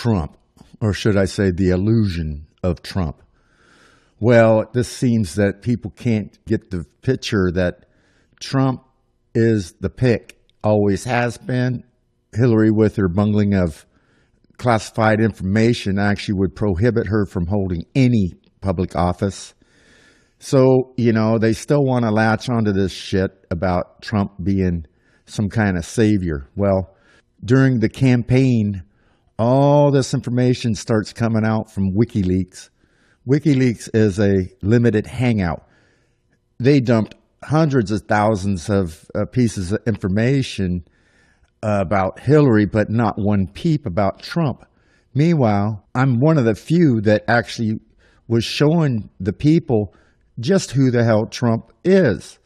Trump, or should I say the illusion of Trump? Well, this seems that people can't get the picture that Trump is the pick, always has been. Hillary, with her bungling of classified information, actually would prohibit her from holding any public office. So, they still want to latch onto this shit about Trump being some kind of savior. Well, during the campaign, all this information starts coming out from WikiLeaks. WikiLeaks is a limited hangout. They dumped hundreds of thousands of pieces of information about Hillary, but not one peep about Trump. Meanwhile, I'm one of the few that actually was showing the people just who the hell Trump is.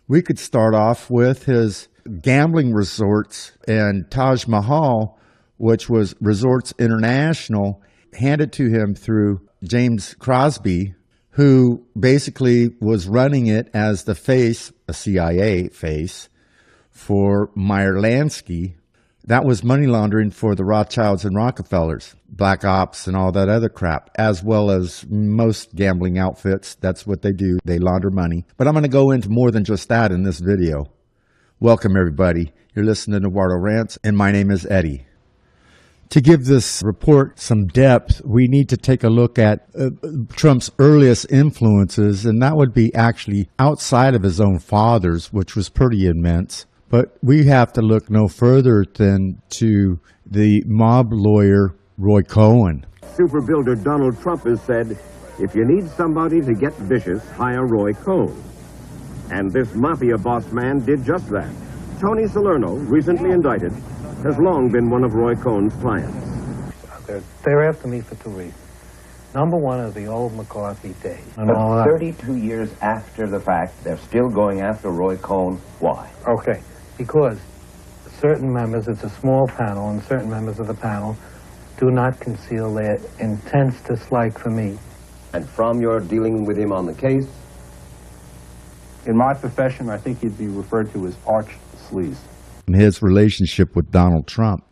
We could start off with his gambling resorts and Taj Mahal, which was Resorts International, handed to him through James Crosby, who basically was running it as the face, a CIA face, for Meyer Lansky. That was money laundering for the Rothschilds and Rockefellers, Black Ops and all that other crap, as well as most gambling outfits. That's what they do. They launder money. But I'm going to go into more than just that in this video. Welcome, everybody. You're listening to Eduardo Rants, and my name is Eddie. To give this report some depth, we need to take a look at Trump's earliest influences, and that would be actually outside of his own father's, which was pretty immense. But we have to look no further than to the mob lawyer, Roy Cohn. Super builder Donald Trump has said, if you need somebody to get vicious, hire Roy Cohn. And this mafia boss man did just that. Tony Salerno, recently indicted, has long been one of Roy Cohn's clients. They're after me for two reasons. Number one is the old McCarthy days. But 32 years after the fact, they're still going after Roy Cohn. Why? Okay, because certain members, it's a small panel, and certain members of the panel do not conceal their intense dislike for me. And from your dealing with him on the case? In my profession, I think he'd be referred to as arch sleaze. His relationship with Donald Trump.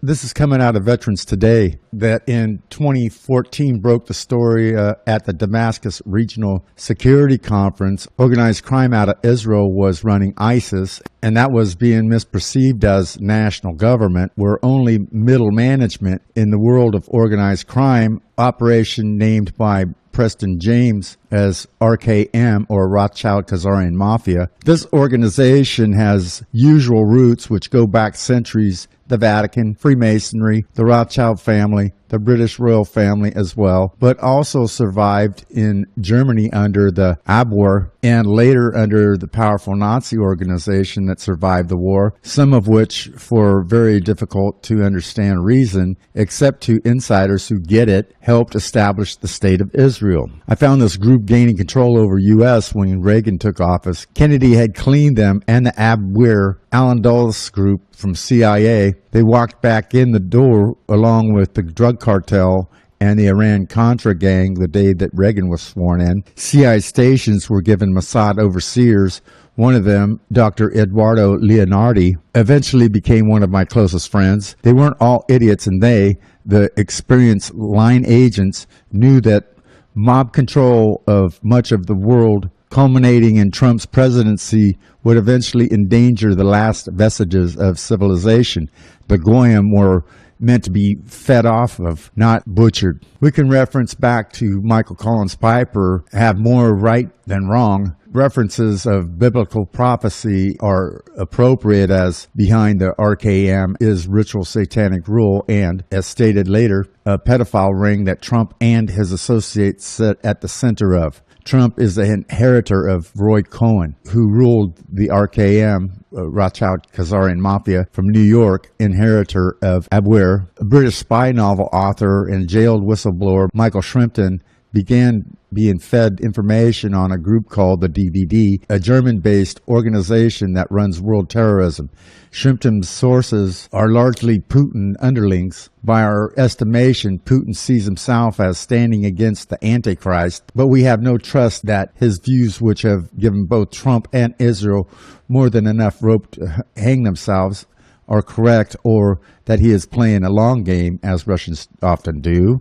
This is coming out of Veterans Today, that in 2014 broke the story at the Damascus Regional Security Conference. Organized crime out of Israel was running ISIS, and that was being misperceived as national government, where only middle management in the world of organized crime, operation named by Preston James as RKM, or Rothschild Khazarian Mafia. This organization has usual roots which go back centuries: the Vatican, Freemasonry, the Rothschild family, the British royal family as well, but also survived in Germany under the Abwehr and later under the powerful Nazi organization that survived the war, some of which for very difficult to understand reason, except to insiders who get it, helped establish the State of Israel. I found this group gaining control over U.S. when Reagan took office. Kennedy had cleaned them and the Abwehr, Alan Dulles group from CIA. They walked back in the door along with the drug cartel and the Iran-Contra gang the day that Reagan was sworn in. CIA stations were given Mossad overseers. One of them, Dr. Eduardo Leonardi, eventually became one of my closest friends. They weren't all idiots, and they, the experienced line agents, knew that mob control of much of the world, culminating in Trump's presidency, would eventually endanger the last vestiges of civilization. The Goyim were meant to be fed off of, not butchered. We can reference back to Michael Collins Piper, have more right than wrong. References of biblical prophecy are appropriate, as behind the RKM is ritual satanic rule and, as stated later, a pedophile ring that Trump and his associates sit at the center of. Trump is the inheritor of Roy Cohn, who ruled the RKM, Rothschild Khazarian Mafia, from New York, inheritor of Abwehr. A British spy novel author and jailed whistleblower Michael Shrimpton began being fed information on a group called the DVD, a German-based organization that runs world terrorism. Shrimpton's sources are largely Putin underlings. By our estimation, Putin sees himself as standing against the Antichrist, but we have no trust that his views, which have given both Trump and Israel more than enough rope to hang themselves, are correct or that he is playing a long game, as Russians often do.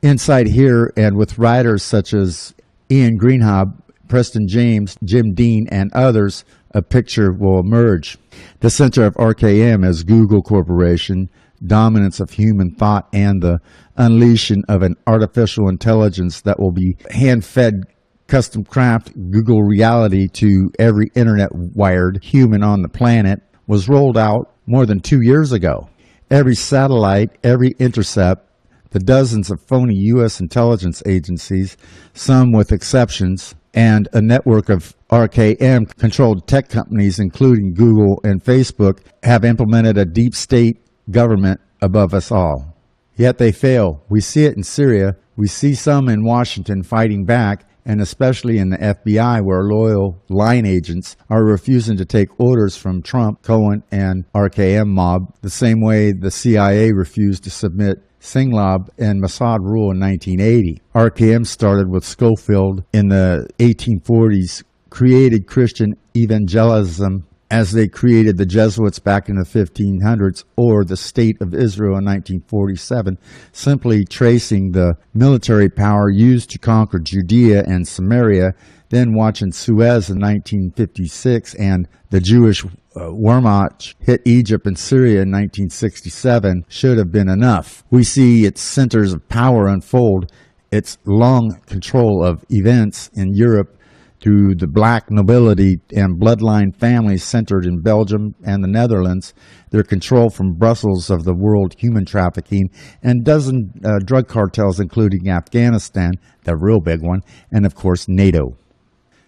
Inside here, and with writers such as Ian Greenhob, Preston James, Jim Dean, and others, a picture will emerge. The center of RKM is Google Corporation, dominance of human thought, and the unleashing of an artificial intelligence that will be hand-fed, custom-craft Google reality to every internet-wired human on the planet, was rolled out more than 2 years ago. Every satellite, every intercept, the dozens of phony U.S. intelligence agencies, some with exceptions, and a network of RKM-controlled tech companies, including Google and Facebook, have implemented a deep state government above us all. Yet they fail. We see it in Syria. We see some in Washington fighting back, and especially in the FBI, where loyal line agents are refusing to take orders from Trump, Cohen, and RKM mob, the same way the CIA refused to submit Singlab and Mossad rule in 1980. RKM started with Schofield in the 1840s, created Christian evangelism as they created the Jesuits back in the 1500s, or the State of Israel in 1947, simply tracing the military power used to conquer Judea and Samaria, then watching Suez in 1956 and the Jewish Wehrmacht hit Egypt and Syria in 1967 should have been enough. We see its centers of power unfold, its long control of events in Europe through the black nobility and bloodline families centered in Belgium and the Netherlands, their control from Brussels of the world human trafficking, and dozen drug cartels, including Afghanistan, the real big one, and of course NATO.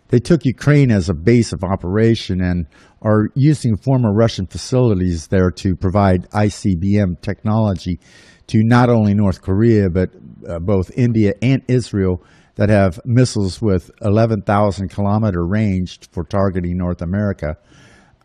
They took Ukraine as a base of operation and are using former Russian facilities there to provide ICBM technology to not only North Korea, but both India and Israel, that have missiles with 11,000-kilometer range for targeting North America.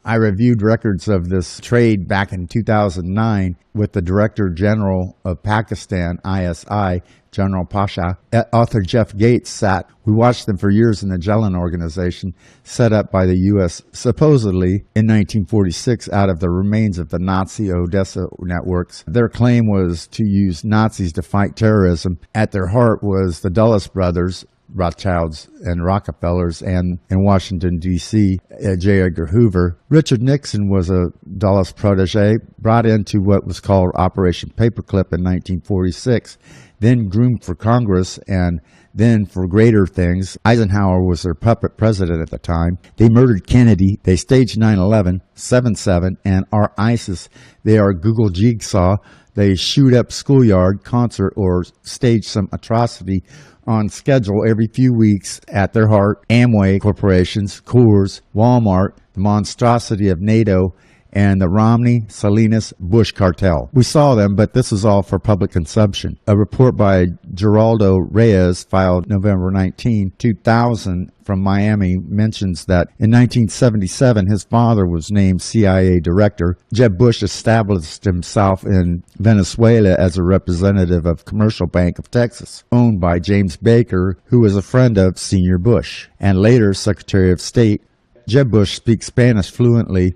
I reviewed records of this trade back in 2009 with the Director General of Pakistan, ISI, General Pasha. Author Jeff Gates sat. We watched them for years in the Magellan organization, set up by the U.S. supposedly in 1946 out of the remains of the Nazi Odessa networks. Their claim was to use Nazis to fight terrorism. At their heart was the Dulles brothers, Rothschilds and Rockefellers, and in Washington, D.C., J. Edgar Hoover. Richard Nixon was a Dulles protege, brought into what was called Operation Paperclip in 1946, then groomed for Congress, and then for greater things. Eisenhower was their puppet president at the time. They murdered Kennedy. They staged 9/11, 7/7, and are ISIS. They are Google Jigsaw. They shoot up schoolyard, concert, or stage some atrocity on schedule every few weeks. At their heart, Amway corporations, Coors, Walmart, the monstrosity of NATO, and the Romney-Salinas-Bush cartel. We saw them, but this is all for public consumption. A report by Geraldo Reyes, filed November 19, 2000, from Miami, mentions that in 1977, his father was named CIA director. Jeb Bush established himself in Venezuela as a representative of Commercial Bank of Texas, owned by James Baker, who was a friend of Senior Bush, and later Secretary of State. Jeb Bush speaks Spanish fluently,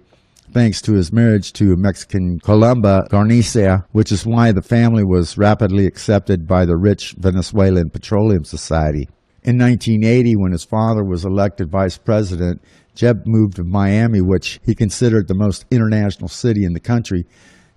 thanks to his marriage to a Mexican Columba Garnica, which is why the family was rapidly accepted by the rich Venezuelan Petroleum Society. In 1980, when his father was elected vice president, Jeb moved to Miami, which he considered the most international city in the country.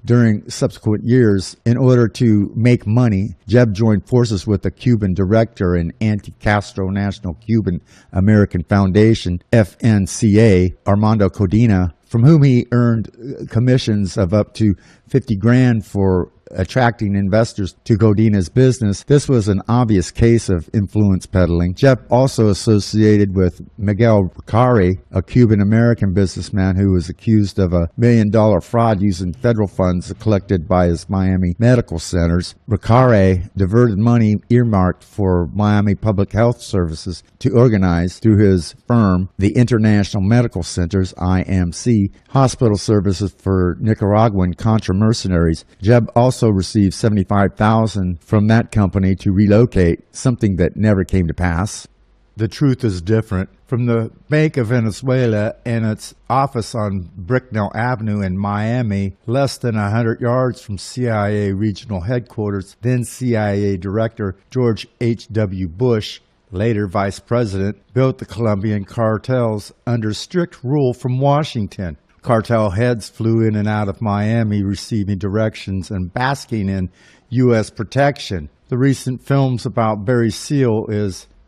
During subsequent years, in order to make money, Jeb joined forces with the Cuban director and anti-Castro National Cuban American Foundation, FNCA, Armando Codina, from whom he earned commissions of up to $50,000 for attracting investors to Codina's business. This was an obvious case of influence peddling. Jeb also associated with Miguel Ricari, a Cuban-American businessman who was accused of a $1 million fraud using federal funds collected by his Miami medical centers. Ricari diverted money earmarked for Miami Public Health Services to organize, through his firm, the International Medical Centers, IMC, hospital services for Nicaraguan Contra mercenaries. Jeb also received $75,000 from that company to relocate, something that never came to pass. The truth is different. From the Bank of Venezuela and its office on Bricknell Avenue in Miami, less than 100 yards from CIA regional headquarters, then CIA Director George H.W. Bush, later Vice President, built the Colombian cartels under strict rule from Washington. Cartel heads flew in and out of Miami receiving directions and basking in U.S. protection. The recent films about Barry Seal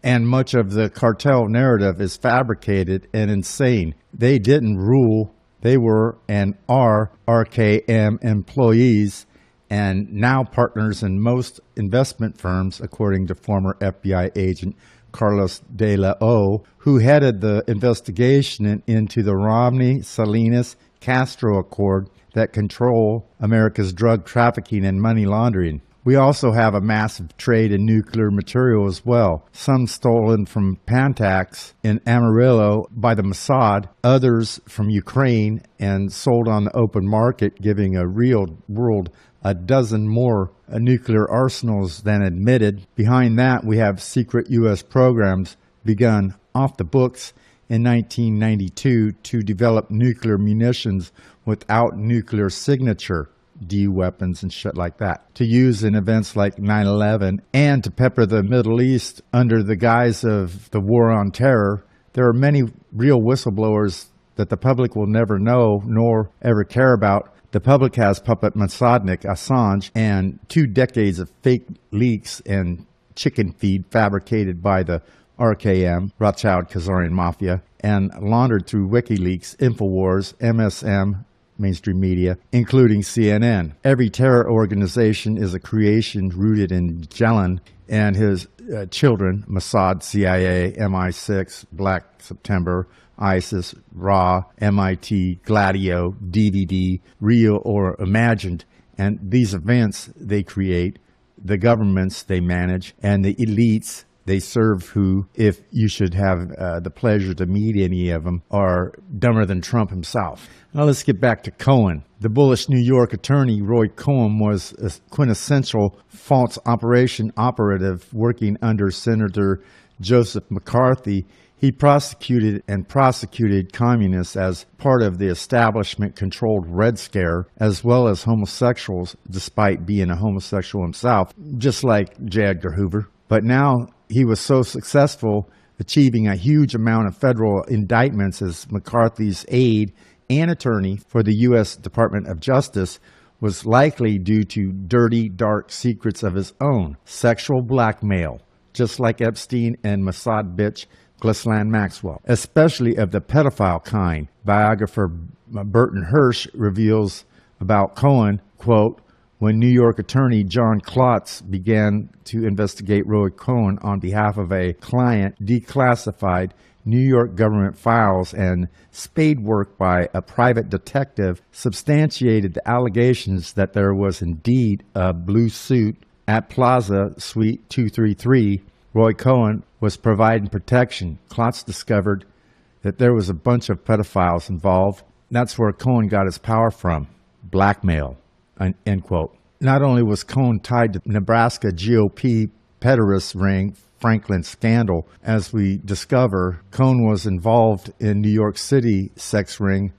and much of the cartel narrative is fabricated and insane. They didn't rule. They were and are RKM employees and now partners in most investment firms, according to former FBI agent Carlos de la O, who headed the investigation into the Romney-Salinas-Castro Accord that control America's drug trafficking and money laundering. We also have a massive trade in nuclear material as well, some stolen from Pantax in Amarillo by the Mossad, others from Ukraine and sold on the open market, giving a real world a dozen more nuclear arsenals than admitted. Behind that, we have secret U.S. programs begun off the books in 1992 to develop nuclear munitions without nuclear signature. D weapons and shit like that, to use in events like 9/11 and to pepper the Middle East under the guise of the war on terror. There are many real whistleblowers that the public will never know nor ever care about. The public has puppet Mossadnik, Assange, and 2 decades of fake leaks and chicken feed fabricated by the RKM, Rothschild Khazarian Mafia, and laundered through WikiLeaks, InfoWars, MSM, mainstream media, including CNN. Every terror organization is a creation rooted in Magellan and his children, Mossad, CIA, MI6, Black September, ISIS, RA, MIT, Gladio, DVD, real or imagined. And these events they create, the governments they manage, and the elites they serve, who, if you should have the pleasure to meet any of them, are dumber than Trump himself. Now let's get back to Cohen. The bullish New York attorney Roy Cohen was a quintessential false operation operative working under Senator Joseph McCarthy. He prosecuted communists as part of the establishment-controlled Red Scare, as well as homosexuals, despite being a homosexual himself, just like J. Edgar Hoover. But now he was so successful, achieving a huge amount of federal indictments as McCarthy's aide and attorney for the U.S. Department of Justice, was likely due to dirty, dark secrets of his own, sexual blackmail, just like Epstein and Mossad bitch Ghislaine Maxwell, especially of the pedophile kind. Biographer Burton Hirsch reveals about Cohen, quote, when New York attorney John Klotz began to investigate Roy Cohen on behalf of a client, declassified New York government files and spade work by a private detective substantiated the allegations that there was indeed a blue suit at Plaza Suite 233. Roy Cohen was providing protection. Klotz discovered that there was a bunch of pedophiles involved. That's where Cohen got his power from. Blackmail. End quote. Not only was Cohen tied to Nebraska GOP pederast ring Franklin scandal, as we discover, Cohen was involved in New York City sex ring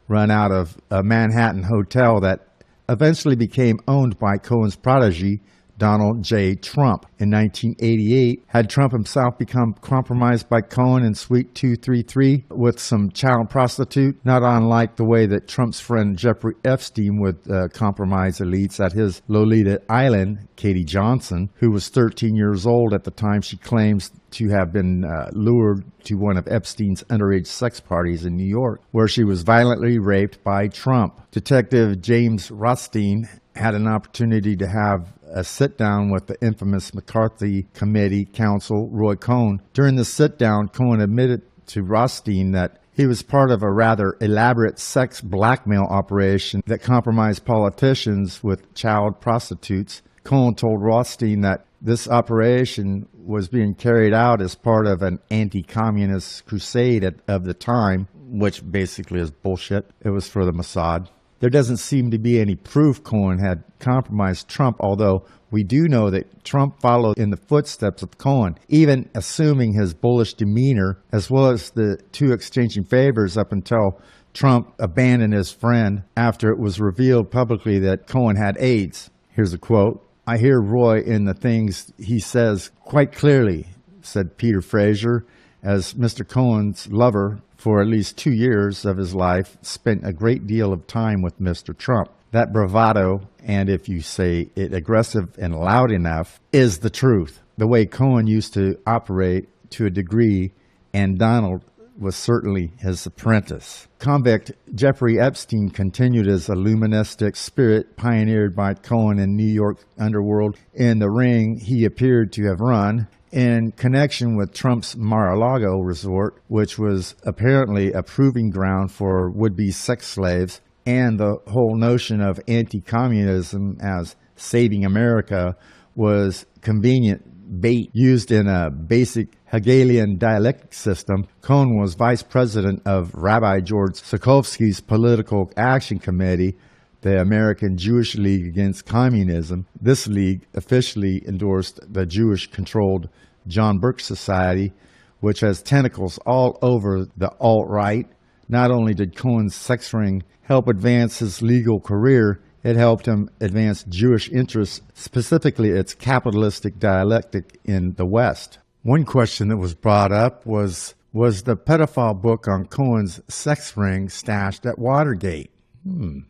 run out of a Manhattan hotel that eventually became owned by Cohen's protege, Donald J. Trump. In 1988, had Trump himself become compromised by Cohen in Suite 233 with some child prostitute, not unlike the way that Trump's friend Jeffrey Epstein would compromise elites at his Lolita Island, Katie Johnson, who was 13 years old at the time she claims to have been lured to one of Epstein's underage sex parties in New York, where she was violently raped by Trump. Detective James Rothstein had an opportunity to have a sit-down with the infamous McCarthy Committee counsel, Roy Cohen. During the sit-down, Cohen admitted to Rothstein that he was part of a rather elaborate sex blackmail operation that compromised politicians with child prostitutes. Cohen told Rothstein that this operation was being carried out as part of an anti-communist crusade of the time, which basically is bullshit. It was for the Mossad. There doesn't seem to be any proof Cohen had compromised Trump, although we do know that Trump followed in the footsteps of Cohen, even assuming his bullish demeanor, as well as the two exchanging favors up until Trump abandoned his friend after it was revealed publicly that Cohen had AIDS. Here's a quote. "I hear Roy in the things he says quite clearly," said Peter Fraser, as Mr. Cohen's lover for at least 2 years of his life spent a great deal of time with Mr. Trump. That bravado, and if you say it aggressive and loud enough, is the truth. The way Cohen used to operate to a degree, and Donald was certainly his apprentice. Convict Jeffrey Epstein continued as a luministic spirit pioneered by Cohen in New York underworld. In the ring he appeared to have run in connection with Trump's Mar-a-Lago resort, which was apparently a proving ground for would-be sex slaves, and the whole notion of anti-communism as saving America was convenient bait used in a basic Hegelian dialectic system. Cohen was vice president of Rabbi George Sokolsky's Political Action Committee, the American Jewish League Against Communism. This league officially endorsed the Jewish-controlled John Birch Society, which has tentacles all over the alt-right. Not only did Cohen's sex ring help advance his legal career, it helped him advance Jewish interests, specifically its capitalistic dialectic in the West. One question that was brought up was the pedophile book on Cohen's sex ring stashed at Watergate?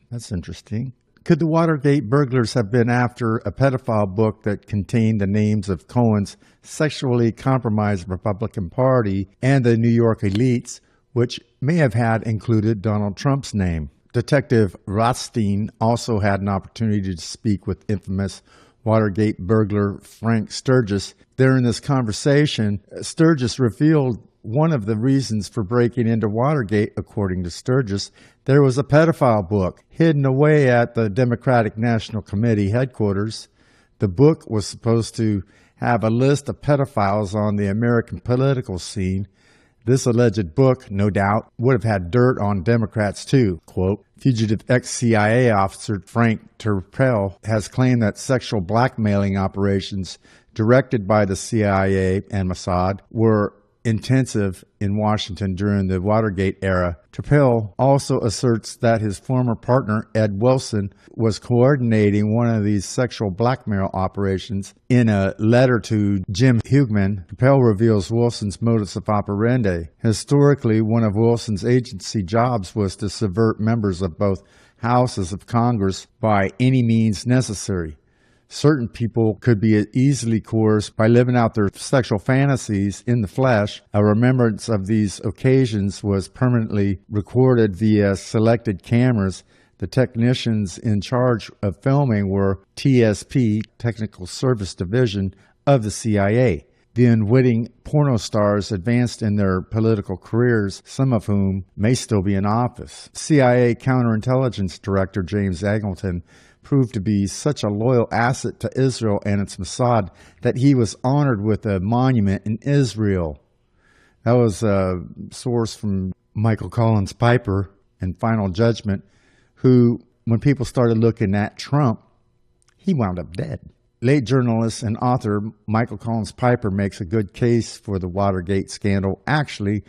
That's interesting. Could the Watergate burglars have been after a pedophile book that contained the names of Cohen's sexually compromised Republican Party and the New York elites, which may have had included Donald Trump's name? Detective Rothstein also had an opportunity to speak with infamous Watergate burglar Frank Sturgis. During this conversation, Sturgis revealed one of the reasons for breaking into Watergate. According to Sturgis, there was a pedophile book hidden away at the Democratic National Committee headquarters. The book was supposed to have a list of pedophiles on the American political scene. This alleged book, no doubt, would have had dirt on Democrats too. Quote, fugitive ex-CIA officer Frank Turpel has claimed that sexual blackmailing operations directed by the CIA and Mossad were intensive in Washington during the Watergate era. Turpel also asserts that his former partner, Ed Wilson, was coordinating one of these sexual blackmail operations. In a letter to Jim Hugman, Turpel reveals Wilson's modus operandi. Historically, one of Wilson's agency jobs was to subvert members of both houses of Congress by any means necessary. Certain people could be easily coerced by living out their sexual fantasies in the flesh. A remembrance of these occasions was permanently recorded via selected cameras. The technicians in charge of filming were TSP, Technical Service Division, of the CIA. The unwitting porno stars advanced in their political careers, some of whom may still be in office. CIA Counterintelligence Director James Angleton proved to be such a loyal asset to Israel and its Mossad that he was honored with a monument in Israel. That was a source from Michael Collins Piper in Final Judgment, who, when people started looking at Trump, he wound up dead. Late journalist and author Michael Collins Piper makes a good case for the Watergate scandal actually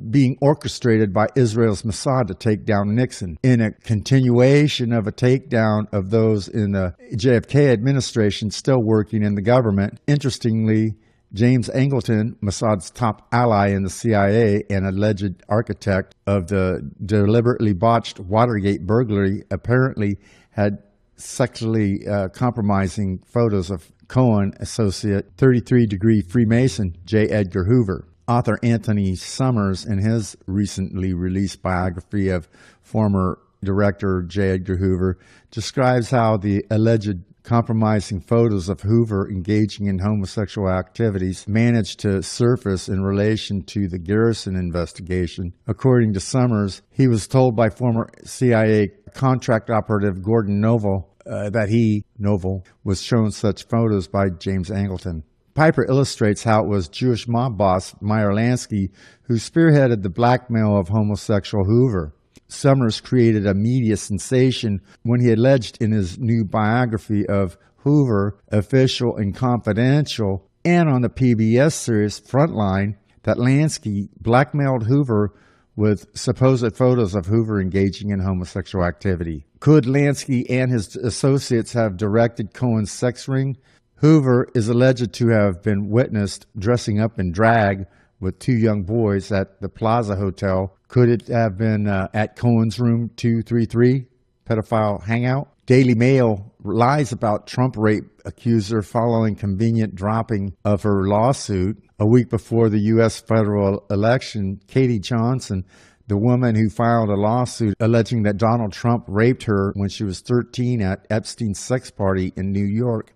being orchestrated by Israel's Mossad to take down Nixon, in a continuation of a takedown of those in the JFK administration still working in the government. Interestingly, James Angleton, Mossad's top ally in the CIA and alleged architect of the deliberately botched Watergate burglary, apparently had sexually compromising photos of Cohen associate 33-degree Freemason J. Edgar Hoover. Author Anthony Summers, in his recently released biography of former director J. Edgar Hoover, describes how the alleged compromising photos of Hoover engaging in homosexual activities managed to surface in relation to the Garrison investigation. According to Summers, he was told by former CIA contract operative Gordon Noble that Noble, was shown such photos by James Angleton. Piper illustrates how it was Jewish mob boss Meyer Lansky who spearheaded the blackmail of homosexual Hoover. Summers created a media sensation when he alleged in his new biography of Hoover, Official and Confidential, and on the PBS series Frontline, that Lansky blackmailed Hoover with supposed photos of Hoover engaging in homosexual activity. Could Lansky and his associates have directed Cohen's sex ring? Hoover is alleged to have been witnessed dressing up in drag with two young boys at the Plaza Hotel. Could it have been at Cohen's room 233, pedophile hangout? Daily Mail lies about Trump rape accuser following convenient dropping of her lawsuit. A week before the U.S. federal election, Katie Johnson, the woman who filed a lawsuit alleging that Donald Trump raped her when she was 13 at Epstein's sex party in New York,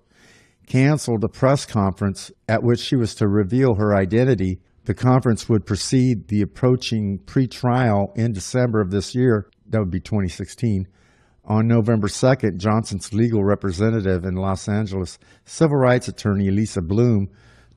canceled a press conference at which she was to reveal her identity. The conference would precede the approaching pre-trial in December of this year. That would be 2016. On November 2nd, Johnson's legal representative in Los Angeles, civil rights attorney Lisa Bloom,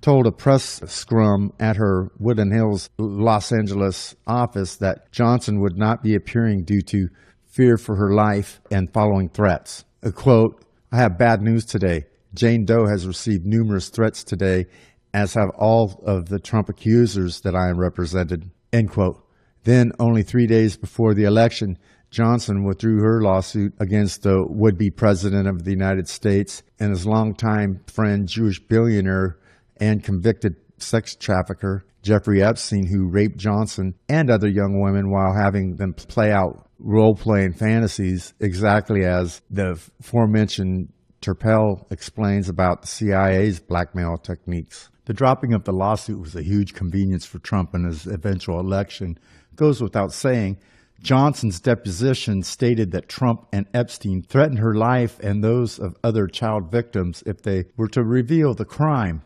told a press scrum at her Woodland Hills, Los Angeles office that Johnson would not be appearing due to fear for her life and following threats. A quote, "I have bad news today. Jane Doe has received numerous threats today, as have all of the Trump accusers that I am represented," end quote. Then, only 3 days before the election, Johnson withdrew her lawsuit against the would-be president of the United States and his longtime friend, Jewish billionaire and convicted sex trafficker Jeffrey Epstein, who raped Johnson and other young women while having them play out role-playing fantasies, exactly as the aforementioned Turpel explains about the CIA's blackmail techniques. The dropping of the lawsuit was a huge convenience for Trump in his eventual election. It goes without saying, Johnson's deposition stated that Trump and Epstein threatened her life and those of other child victims if they were to reveal the crime.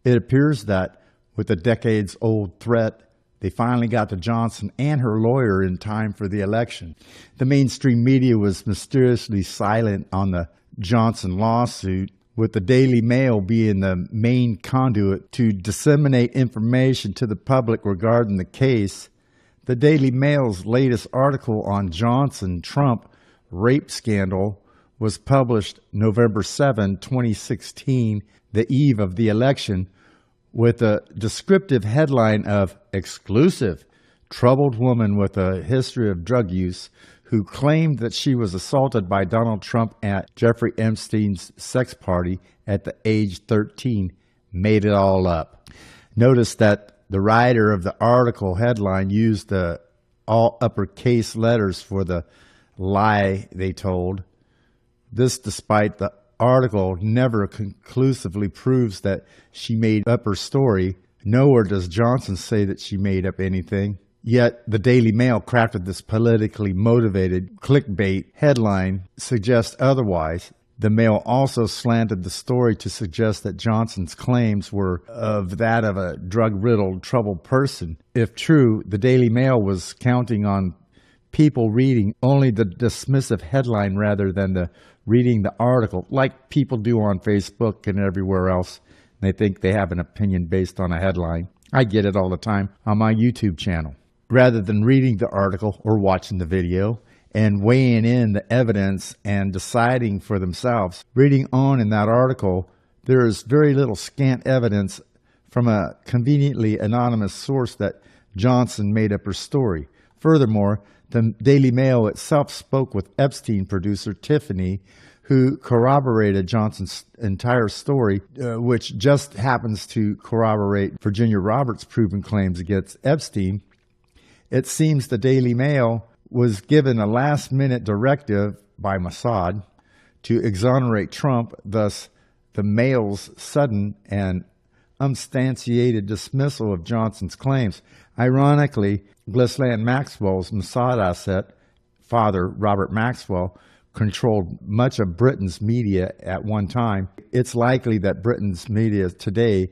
It appears that, with a decades-old threat, they finally got to Johnson and her lawyer in time for the election. The mainstream media was mysteriously silent on the Johnson lawsuit, with the Daily Mail being the main conduit to disseminate information to the public regarding the case. The Daily Mail's latest article on Johnson-Trump rape scandal was published November 7, 2016, the eve of the election, with a descriptive headline of "Exclusive, troubled woman with a history of drug use who claimed that she was assaulted by Donald Trump at Jeffrey Epstein's sex party at the age 13, made it all up." Notice that the writer of the article headline used the all uppercase letters for the lie they told. This despite the article never conclusively proves that she made up her story. Nowhere does Johnson say that she made up anything. Yet the Daily Mail crafted this politically motivated clickbait headline suggests otherwise. The Mail also slanted the story to suggest that Johnson's claims were of that of a drug-riddled, troubled person. If true, the Daily Mail was counting on people reading only the dismissive headline rather than reading the article, like people do on Facebook and everywhere else. They think they have an opinion based on a headline. I get it all the time on my YouTube channel. Rather than reading the article or watching the video and weighing in the evidence and deciding for themselves, reading on in that article, there is very little scant evidence from a conveniently anonymous source that Johnson made up her story. Furthermore, the Daily Mail itself spoke with Epstein producer Tiffany, who corroborated Johnson's entire story, which just happens to corroborate Virginia Roberts' proven claims against Epstein. It seems the Daily Mail was given a last-minute directive by Mossad to exonerate Trump, thus the Mail's sudden and unsubstantiated dismissal of Johnson's claims. Ironically, Ghislaine Maxwell's Mossad asset, father Robert Maxwell, controlled much of Britain's media at one time. It's likely that Britain's media today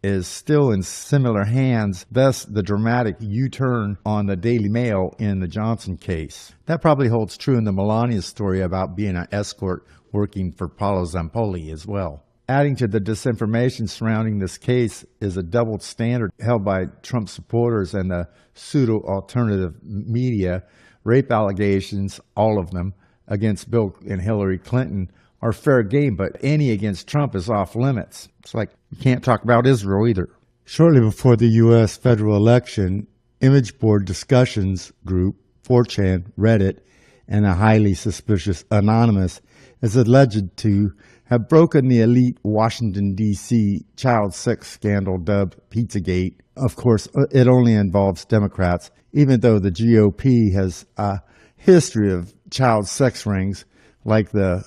is still in similar hands, thus the dramatic U-turn on the Daily Mail in the Johnson case. That probably holds true in the Melania story about being an escort working for Paolo Zampoli as well. Adding to the disinformation surrounding this case is a double standard held by Trump supporters and the pseudo-alternative media. Rape allegations, all of them, against Bill and Hillary Clinton are fair game, but any against Trump is off limits. It's like you can't talk about Israel either. Shortly before the U.S. federal election, image board discussions group 4chan, Reddit, and a highly suspicious Anonymous is alleged to have broken the elite Washington, D.C. child sex scandal dubbed Pizzagate. Of course, it only involves Democrats, even though the GOP has a history of child sex rings like the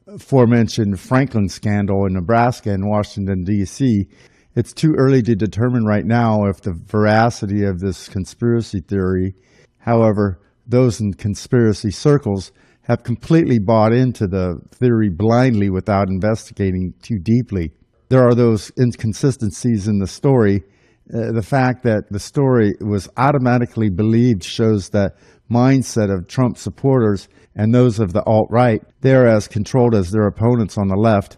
aforementioned Franklin scandal in Nebraska and Washington, D.C. It's too early to determine right now if the veracity of this conspiracy theory. However, those in conspiracy circles have completely bought into the theory blindly without investigating too deeply. There are those inconsistencies in the story. The fact that the story was automatically believed shows that mindset of Trump supporters and those of the alt-right. They're as controlled as their opponents on the left,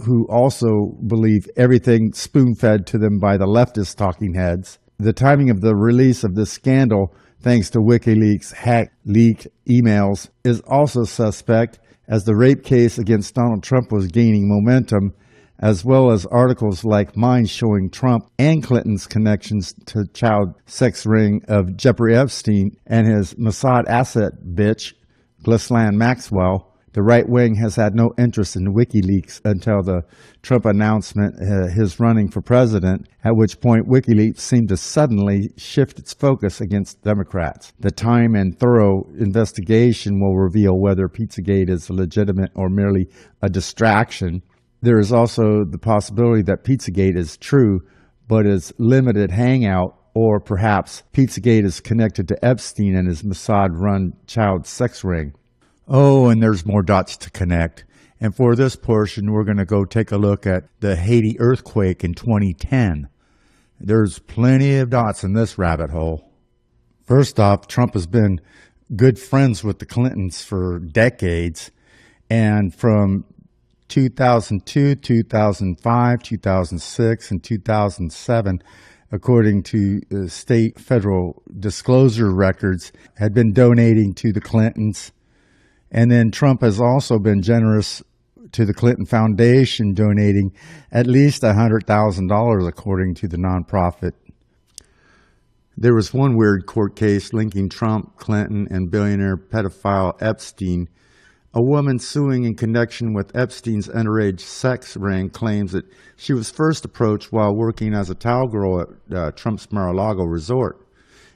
who also believe everything spoon-fed to them by the leftist talking heads. The timing of the release of this scandal, thanks to WikiLeaks' leaked emails, is also suspect, as the rape case against Donald Trump was gaining momentum, as well as articles like mine showing Trump and Clinton's connections to child sex ring of Jeffrey Epstein and his Mossad asset bitch, Ghislaine Maxwell. The right wing has had no interest in WikiLeaks until the Trump announcement his running for president, at which point WikiLeaks seemed to suddenly shift its focus against Democrats. The time and thorough investigation will reveal whether Pizzagate is legitimate or merely a distraction. There is also the possibility that Pizzagate is true, but is limited hangout, or perhaps Pizzagate is connected to Epstein and his Mossad-run child sex ring. Oh, and there's more dots to connect. And for this portion, we're going to go take a look at the Haiti earthquake in 2010. There's plenty of dots in this rabbit hole. First off, Trump has been good friends with the Clintons for decades. And from 2002, 2005, 2006, and 2007, according to state federal disclosure records, had been donating to the Clintons. And then Trump has also been generous to the Clinton Foundation, donating at least $100,000, according to the nonprofit. There was one weird court case linking Trump, Clinton, and billionaire pedophile Epstein. A woman suing in connection with Epstein's underage sex ring claims that she was first approached while working as a towel girl at Trump's Mar-a-Lago resort,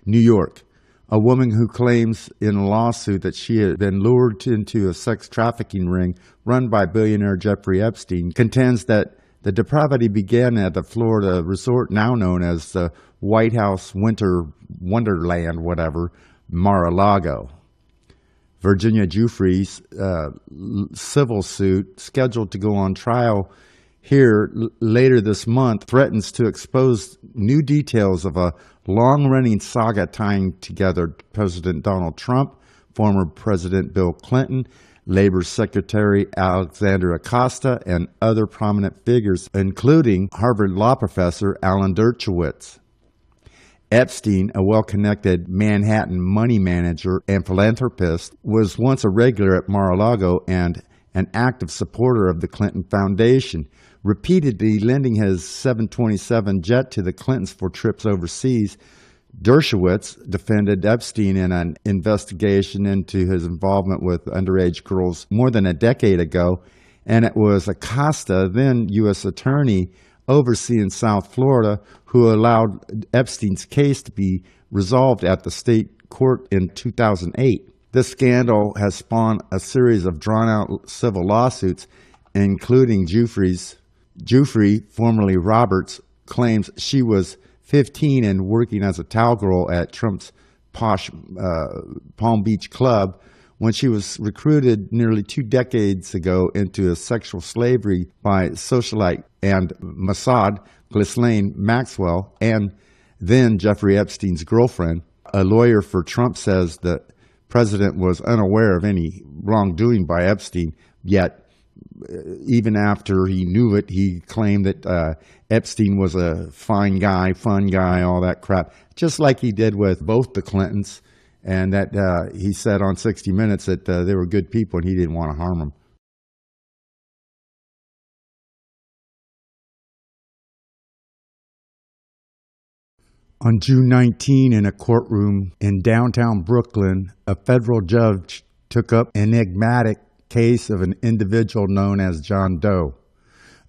New York. A woman who claims in a lawsuit that she had been lured into a sex trafficking ring run by billionaire Jeffrey Epstein contends that the depravity began at the Florida resort now known as the White House Winter Wonderland, Mar-a-Lago. Virginia Giuffre's civil suit, scheduled to go on trial here later this month, threatens to expose new details of a long-running saga tying together President Donald Trump, former President Bill Clinton, Labor Secretary Alexander Acosta, and other prominent figures, including Harvard law professor Alan Dershowitz. Epstein, a well-connected Manhattan money manager and philanthropist, was once a regular at Mar-a-Lago and an active supporter of the Clinton Foundation, repeatedly lending his 727 jet to the Clintons for trips overseas. Dershowitz defended Epstein in an investigation into his involvement with underage girls more than a decade ago, and it was Acosta, then U.S. Attorney overseeing South Florida, who allowed Epstein's case to be resolved at the state court in 2008. This scandal has spawned a series of drawn-out civil lawsuits, including Giuffre, formerly Roberts, claims she was 15 and working as a towel girl at Trump's posh Palm Beach club when she was recruited nearly 2 decades ago into a sexual slavery by socialite and Mossad Ghislaine Maxwell, and then Jeffrey Epstein's girlfriend. A lawyer for Trump says the president was unaware of any wrongdoing by Epstein, yet even after he knew it, he claimed that Epstein was a fine guy, fun guy, all that crap, just like he did with both the Clintons, and that he said on 60 Minutes that they were good people and he didn't want to harm them. On June 19, in a courtroom in downtown Brooklyn, a federal judge took up an enigmatic case of an individual known as John Doe.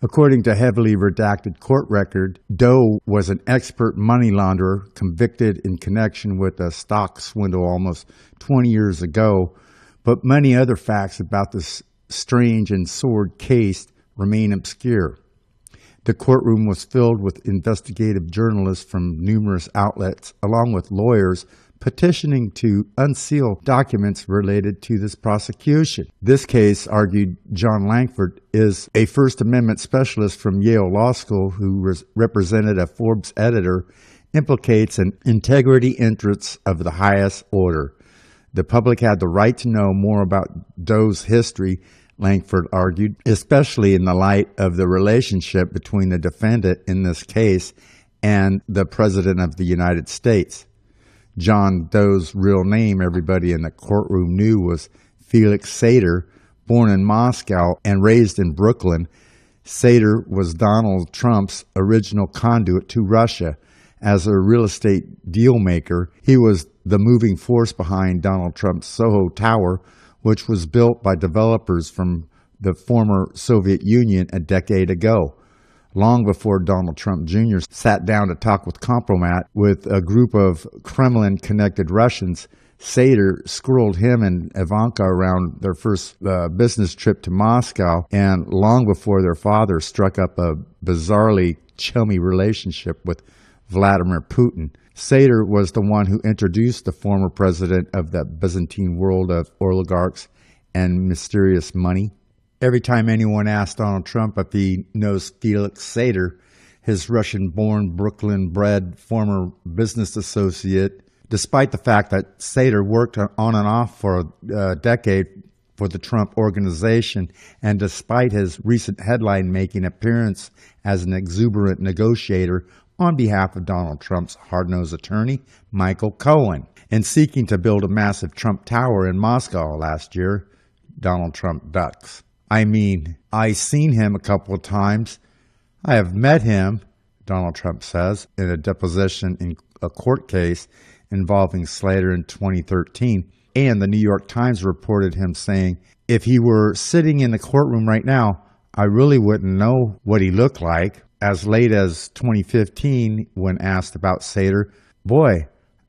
According to heavily redacted court record, Doe was an expert money launderer convicted in connection with a stock swindle almost 20 years ago, but many other facts about this strange and sordid case remain obscure. The courtroom was filled with investigative journalists from numerous outlets, along with lawyers petitioning to unseal documents related to this prosecution. This case, argued John Langford, is a First Amendment specialist from Yale Law School who represented a Forbes editor, implicates an integrity interests of the highest order. The public had the right to know more about Doe's history, Langford argued, especially in the light of the relationship between the defendant in this case and the President of the United States. John Doe's real name, everybody in the courtroom knew, was Felix Sater. Born in Moscow and raised in Brooklyn, Sater was Donald Trump's original conduit to Russia. As a real estate deal maker, he was the moving force behind Donald Trump's Soho Tower, which was built by developers from the former Soviet Union a decade ago. Long before Donald Trump Jr. sat down to talk with Compromat with a group of Kremlin-connected Russians, Sater squirreled him and Ivanka around their first business trip to Moscow, and long before their father struck up a bizarrely chummy relationship with Vladimir Putin. Sater was the one who introduced the former president of the Byzantine world of oligarchs and mysterious money. Every time anyone asked Donald Trump if he knows Felix Sater, his Russian-born, Brooklyn-bred former business associate, despite the fact that Sater worked on and off for a decade for the Trump organization, and despite his recent headline-making appearance as an exuberant negotiator on behalf of Donald Trump's hard-nosed attorney, Michael Cohen, in seeking to build a massive Trump Tower in Moscow last year, Donald Trump ducks. I mean, I seen him a couple of times. I have met him, Donald Trump says, in a deposition in a court case involving Slater in 2013. And the New York Times reported him saying, if he were sitting in the courtroom right now, I really wouldn't know what he looked like. As late as 2015, when asked about Sater, boy,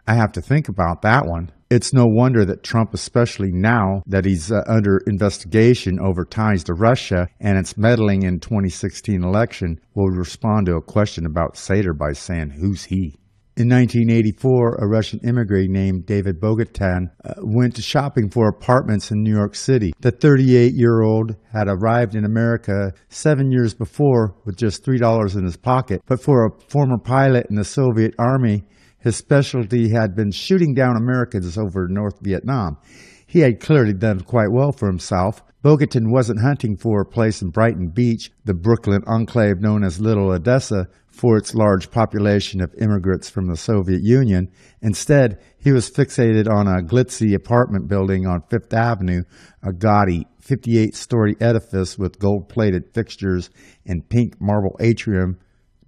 I have to think about that one. It's no wonder that Trump, especially now that he's under investigation over ties to Russia and its meddling in 2016 election, will respond to a question about Sater by saying, who's he? In 1984, a Russian immigrant named David Bogotan went shopping for apartments in New York City. The 38-year-old had arrived in America 7 years before with just $3 in his pocket. But for a former pilot in the Soviet Army, his specialty had been shooting down Americans over North Vietnam. He had clearly done quite well for himself. Bogotan wasn't hunting for a place in Brighton Beach, the Brooklyn enclave known as Little Odessa, for its large population of immigrants from the Soviet Union. Instead, he was fixated on a glitzy apartment building on Fifth Avenue, a gaudy 58-story edifice with gold-plated fixtures and pink marble atrium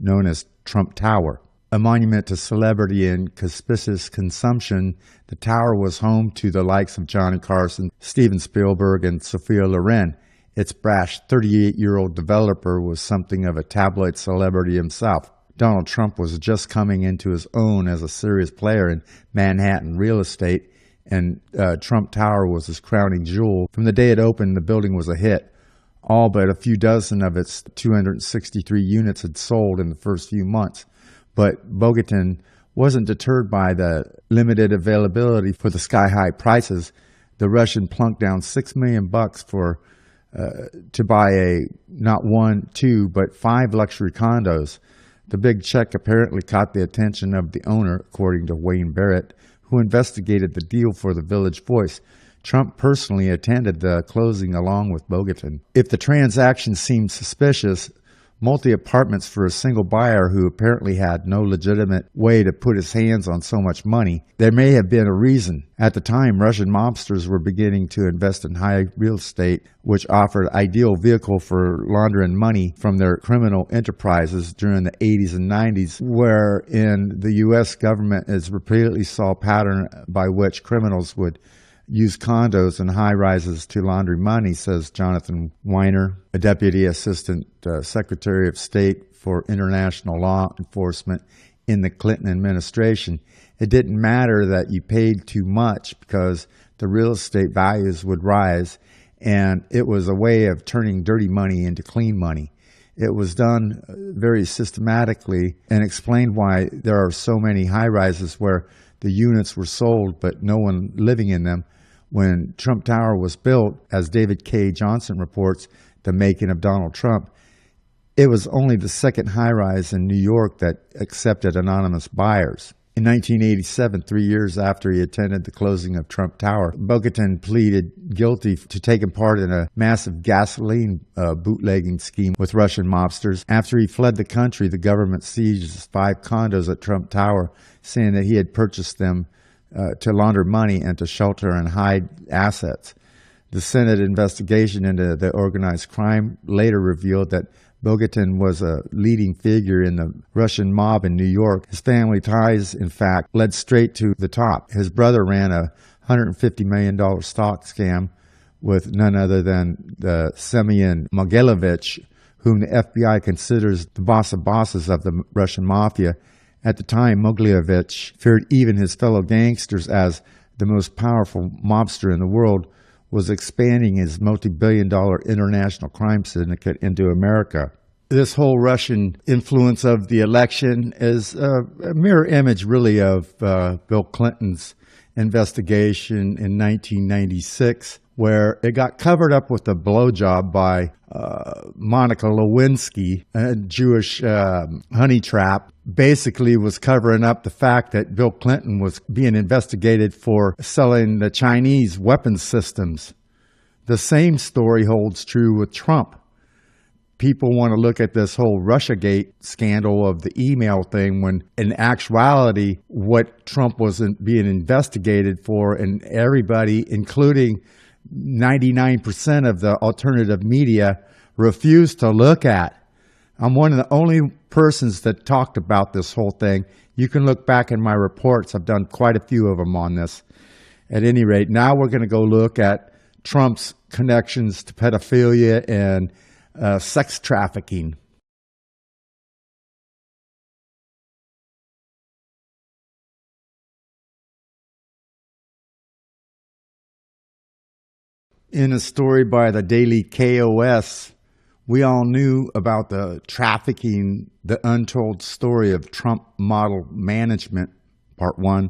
known as Trump Tower. A monument to celebrity and conspicuous consumption, the tower was home to the likes of Johnny Carson, Steven Spielberg, and Sophia Loren. Its brash 38-year-old developer was something of a tabloid celebrity himself. Donald Trump was just coming into his own as a serious player in Manhattan real estate, and Trump Tower was his crowning jewel. From the day it opened, the building was a hit. All but a few dozen of its 263 units had sold in the first few months. But Bogotan wasn't deterred by the limited availability for the sky-high prices. The Russian plunked down $6 million to buy not one, two, but 5 luxury condos. The big check apparently caught the attention of the owner, according to Wayne Barrett, who investigated the deal for the Village Voice. Trump personally attended the closing along with Bogatin. If the transaction seemed suspicious, multi-apartments for a single buyer who apparently had no legitimate way to put his hands on so much money, there may have been a reason. At the time, Russian mobsters were beginning to invest in high real estate, which offered an ideal vehicle for laundering money from their criminal enterprises during the 80s and 90s, wherein the U.S. government has repeatedly saw a pattern by which criminals would use condos and high-rises to launder money, says Jonathan Weiner, a Deputy Assistant Secretary of State for International Law Enforcement in the Clinton administration. It didn't matter that you paid too much because the real estate values would rise, and it was a way of turning dirty money into clean money. It was done very systematically and explained why there are so many high-rises where the units were sold but no one living in them. When Trump Tower was built, as David K. Johnson reports, the making of Donald Trump, it was only the second high-rise in New York that accepted anonymous buyers. In 1987, 3 years after he attended the closing of Trump Tower, Bogatin pleaded guilty to taking part in a massive gasoline bootlegging scheme with Russian mobsters. After he fled the country, the government seized 5 condos at Trump Tower, saying that he had purchased them to launder money and to shelter and hide assets. The Senate investigation into the organized crime later revealed that Bogatin was a leading figure in the Russian mob in New York. His family ties, in fact, led straight to the top. His brother ran a $150 million stock scam with none other than the Semyon Mogilevich, whom the FBI considers the boss of bosses of the Russian mafia. At the time, Mogilevich feared even his fellow gangsters as the most powerful mobster in the world was expanding his multi-billion-dollar international crime syndicate into America. This whole Russian influence of the election is a mirror image, really, of Bill Clinton's investigation in 1996, where it got covered up with a blowjob by Monica Lewinsky, a Jewish honey trap. Basically was covering up the fact that Bill Clinton was being investigated for selling the Chinese weapons systems. The same story holds true with Trump. People want to look at this whole Russiagate scandal of the email thing when in actuality what Trump was being investigated for, and everybody, including 99% of the alternative media, refused to look at. I'm one of the only persons that talked about this whole thing. You can look back in my reports. I've done quite a few of them on this. At any rate, now we're going to go look at Trump's connections to pedophilia and sex trafficking. In a story by the Daily KOS, we all knew about the trafficking, the untold story of Trump model management, part 1,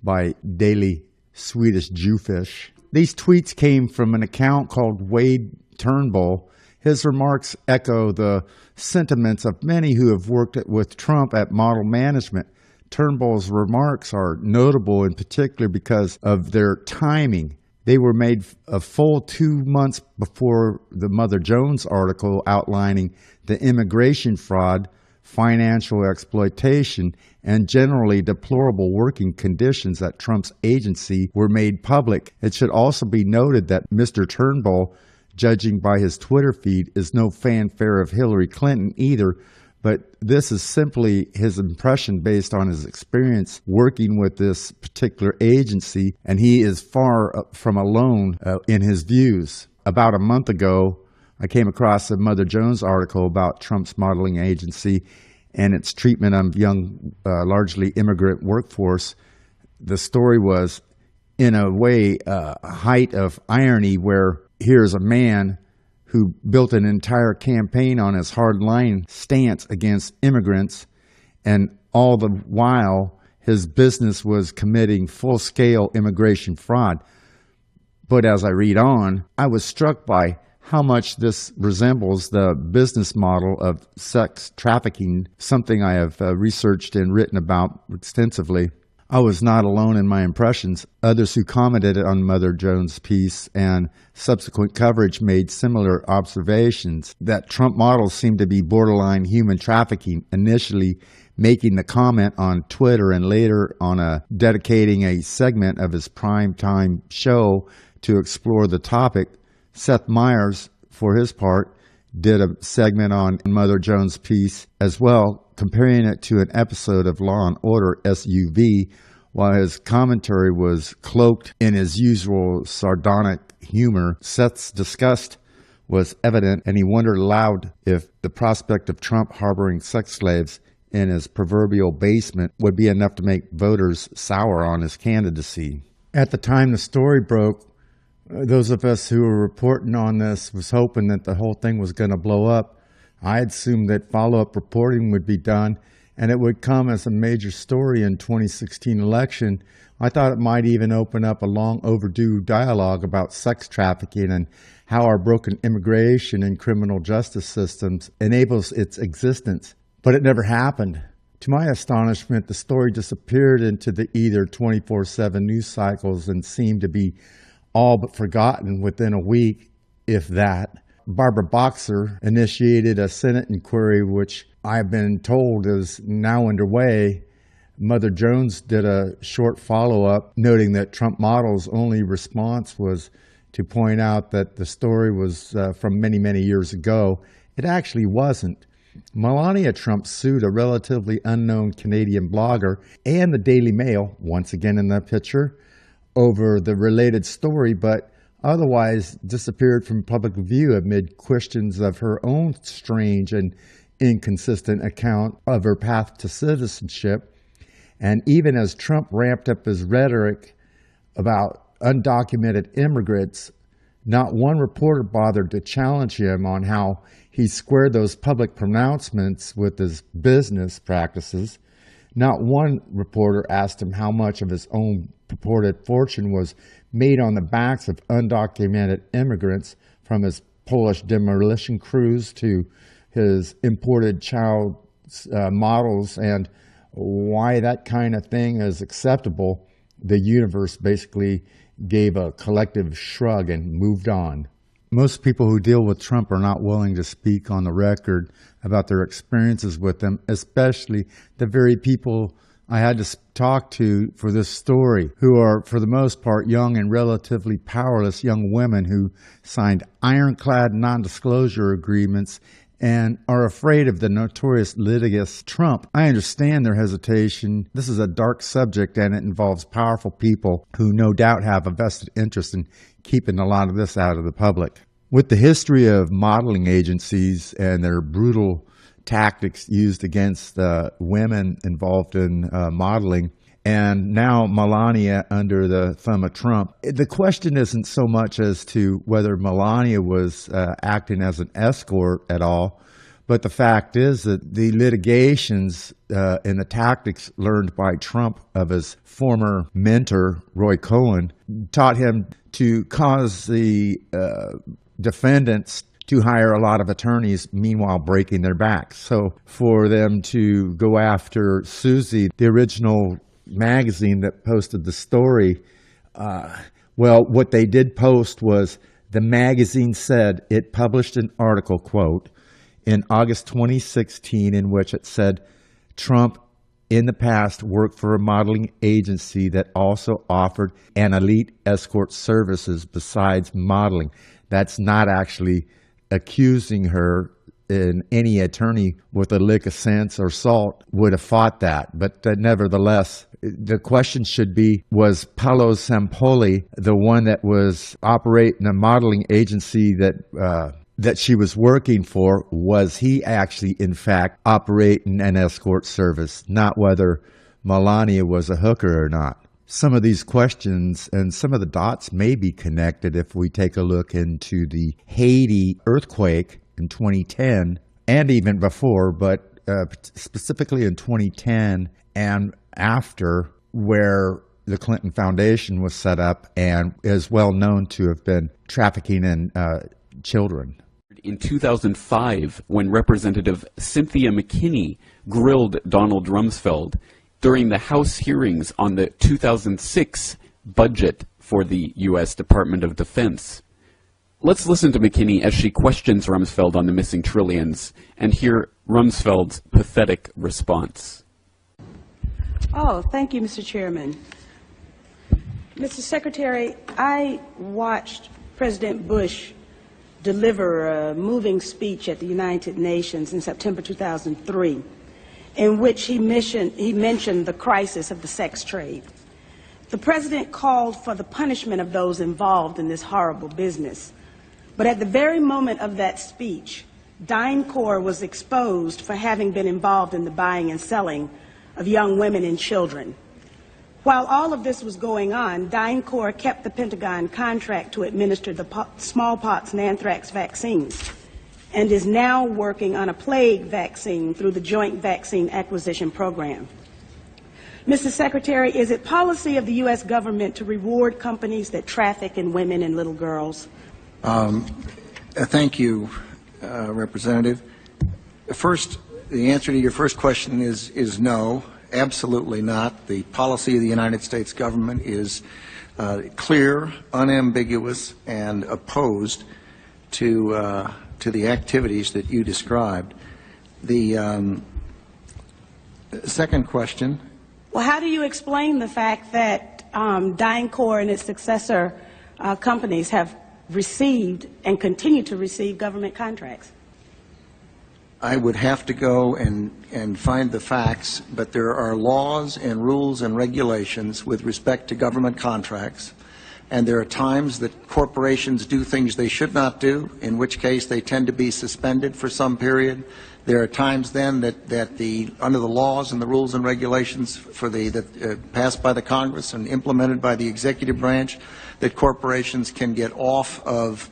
by Daily Swedish Jewfish. These tweets came from an account called Wade Turnbull. His remarks echo the sentiments of many who have worked with Trump at model management. Turnbull's remarks are notable in particular because of their timing. They were made a full 2 months before the Mother Jones article outlining the immigration fraud, financial exploitation, and generally deplorable working conditions at Trump's agency were made public. It should also be noted that Mr. Turnbull, judging by his Twitter feed, is no fanfare of Hillary Clinton either, but this is simply his impression based on his experience working with this particular agency, and he is far from alone in his views. About a month ago, I came across a Mother Jones article about Trump's modeling agency and its treatment of young, largely immigrant workforce. The story was, in a way, a height of irony, where here's a man who built an entire campaign on his hard-line stance against immigrants, and all the while his business was committing full-scale immigration fraud. But as I read on, I was struck by how much this resembles the business model of sex trafficking, something I have researched and written about extensively. I was not alone in my impressions. Others who commented on Mother Jones' piece and subsequent coverage made similar observations that Trump models seemed to be borderline human trafficking, initially making the comment on Twitter and later on dedicating a segment of his primetime show to explore the topic. Seth Meyers, for his part, did a segment on Mother Jones' piece as well, comparing it to an episode of Law and Order SUV, while his commentary was cloaked in his usual sardonic humor. Seth's disgust was evident, and he wondered aloud if the prospect of Trump harboring sex slaves in his proverbial basement would be enough to make voters sour on his candidacy. At the time the story broke, those of us who were reporting on this was hoping that the whole thing was going to blow up. I assumed that follow-up reporting would be done and it would come as a major story in 2016 election. I thought it might even open up a long overdue dialogue about sex trafficking and how our broken immigration and criminal justice systems enables its existence. But it never happened. To my astonishment, the story disappeared into the either 24/7 news cycles and seemed to be all but forgotten within a week, if that. Barbara Boxer initiated a Senate inquiry, which I've been told is now underway. Mother Jones did a short follow-up, noting that Trump Model's only response was to point out that the story was from many, many years ago. It actually wasn't. Melania Trump sued a relatively unknown Canadian blogger and the Daily Mail, once again in the picture, over the related story, but otherwise disappeared from public view amid questions of her own strange and inconsistent account of her path to citizenship. And even as Trump ramped up his rhetoric about undocumented immigrants, not one reporter bothered to challenge him on how he squared those public pronouncements with his business practices. Not one reporter asked him how much of his own purported fortune was made on the backs of undocumented immigrants, from his Polish demolition crews to his imported child models, and why that kind of thing is acceptable. The universe basically gave a collective shrug and moved on. Most people who deal with Trump are not willing to speak on the record about their experiences with him, especially the very people I had to talk to for this story, who are, for the most part, young and relatively powerless young women who signed ironclad non-disclosure agreements and are afraid of the notorious litigious Trump. I understand their hesitation. This is a dark subject, and it involves powerful people who no doubt have a vested interest in keeping a lot of this out of the public. With the history of modeling agencies and their brutal tactics used against women involved in modeling, and now Melania under the thumb of Trump, the question isn't so much as to whether Melania was acting as an escort at all, but the fact is that the litigations and the tactics learned by Trump of his former mentor, Roy Cohen, taught him to cause the defendants to hire a lot of attorneys, meanwhile breaking their backs. So for them to go after Susie, the original magazine that posted the story, well, what they did post was the magazine said it published an article, quote, in August 2016 in which it said Trump in the past worked for a modeling agency that also offered an elite escort services besides modeling. That's not actually accusing her, and any attorney with a lick of sense or salt would have fought that. But nevertheless, the question should be, was Paolo Sampoli the one that was operating a modeling agency that she was working for? Was he actually, in fact, operating an escort service, not whether Melania was a hooker or not? Some of these questions and some of the dots may be connected if we take a look into the Haiti earthquake in 2010 and even before, but specifically in 2010 and after, where the Clinton Foundation was set up and is well known to have been trafficking in children. In 2005, when Representative Cynthia McKinney grilled Donald Rumsfeld during the House hearings on the 2006 budget for the U.S. Department of Defense. Let's listen to McKinney as she questions Rumsfeld on the missing trillions and hear Rumsfeld's pathetic response. Oh, thank you, Mr. Chairman. Mr. Secretary, I watched President Bush deliver a moving speech at the United Nations in September 2003, in which he mentioned the crisis of the sex trade. The President called for the punishment of those involved in this horrible business. But at the very moment of that speech, DynCorp was exposed for having been involved in the buying and selling of young women and children. While all of this was going on, DynCorp kept the Pentagon contract to administer the smallpox and anthrax vaccines and is now working on a plague vaccine through the Joint Vaccine Acquisition Program. Mr. Secretary, is it policy of the U.S. government to reward companies that traffic in women and little girls? Thank you, Representative. First, the answer to your first question is no, absolutely not. The policy of the United States government is clear, unambiguous, and opposed to the activities that you described. The second question. Well, how do you explain the fact that DynCorp and its successor companies have received and continue to receive government contracts? I would have to go and find the facts, but there are laws and rules and regulations with respect to government contracts, and there are times that corporations do things they should not do, in which case they tend to be suspended for some period. There are times then that under the laws and the rules and regulations passed by the Congress and implemented by the executive branch, that corporations can get off of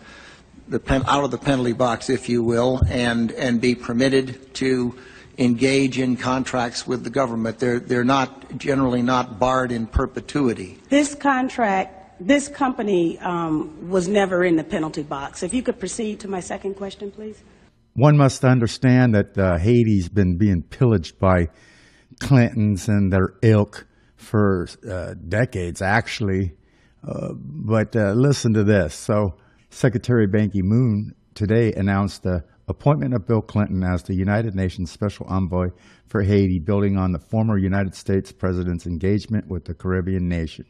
out of the penalty box, if you will, and be permitted to engage in contracts with the government. They're not generally not barred in perpetuity. This company was never in the penalty box. If you could proceed to my second question, please. One must understand that Haiti's been being pillaged by Clintons and their ilk for decades, actually. But listen to this. So Secretary Ban Ki-moon today announced the appointment of Bill Clinton as the United Nations Special Envoy for Haiti, building on the former United States President's engagement with the Caribbean nation.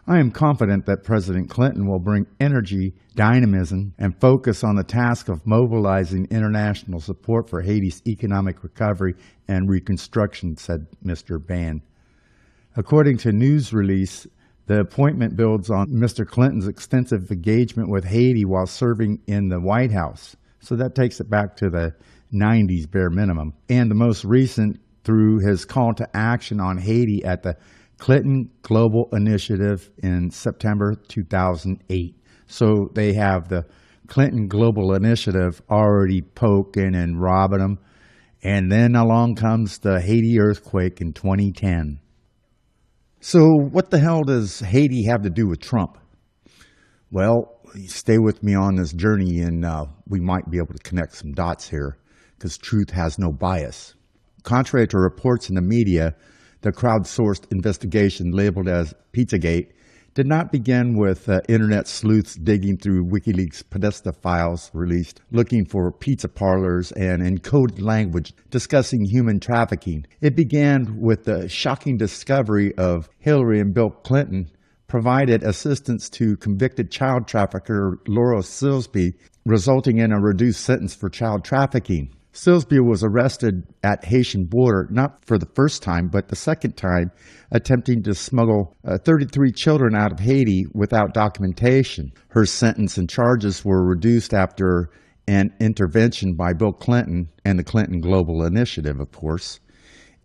I am confident that President Clinton will bring energy, dynamism, and focus on the task of mobilizing international support for Haiti's economic recovery and reconstruction, said Mr. Ban. According to news release, the appointment builds on Mr. Clinton's extensive engagement with Haiti while serving in the White House. So that takes it back to the 90s bare minimum. And the most recent through his call to action on Haiti at the Clinton Global Initiative in September 2008. So they have the Clinton Global Initiative already poking and robbing them. And then along comes the Haiti earthquake in 2010. So what the hell does Haiti have to do with Trump? Well, stay with me on this journey and we might be able to connect some dots here because truth has no bias. Contrary to reports in the media, the crowdsourced investigation labeled as Pizzagate did not begin with internet sleuths digging through WikiLeaks Podesta files released, looking for pizza parlors and encoded language discussing human trafficking. It began with the shocking discovery of Hillary and Bill Clinton provided assistance to convicted child trafficker Laura Silsby, resulting in a reduced sentence for child trafficking. Silsby was arrested at Haitian border, not for the first time, but the second time, attempting to smuggle 33 children out of Haiti without documentation. Her sentence and charges were reduced after an intervention by Bill Clinton and the Clinton Global Initiative, of course.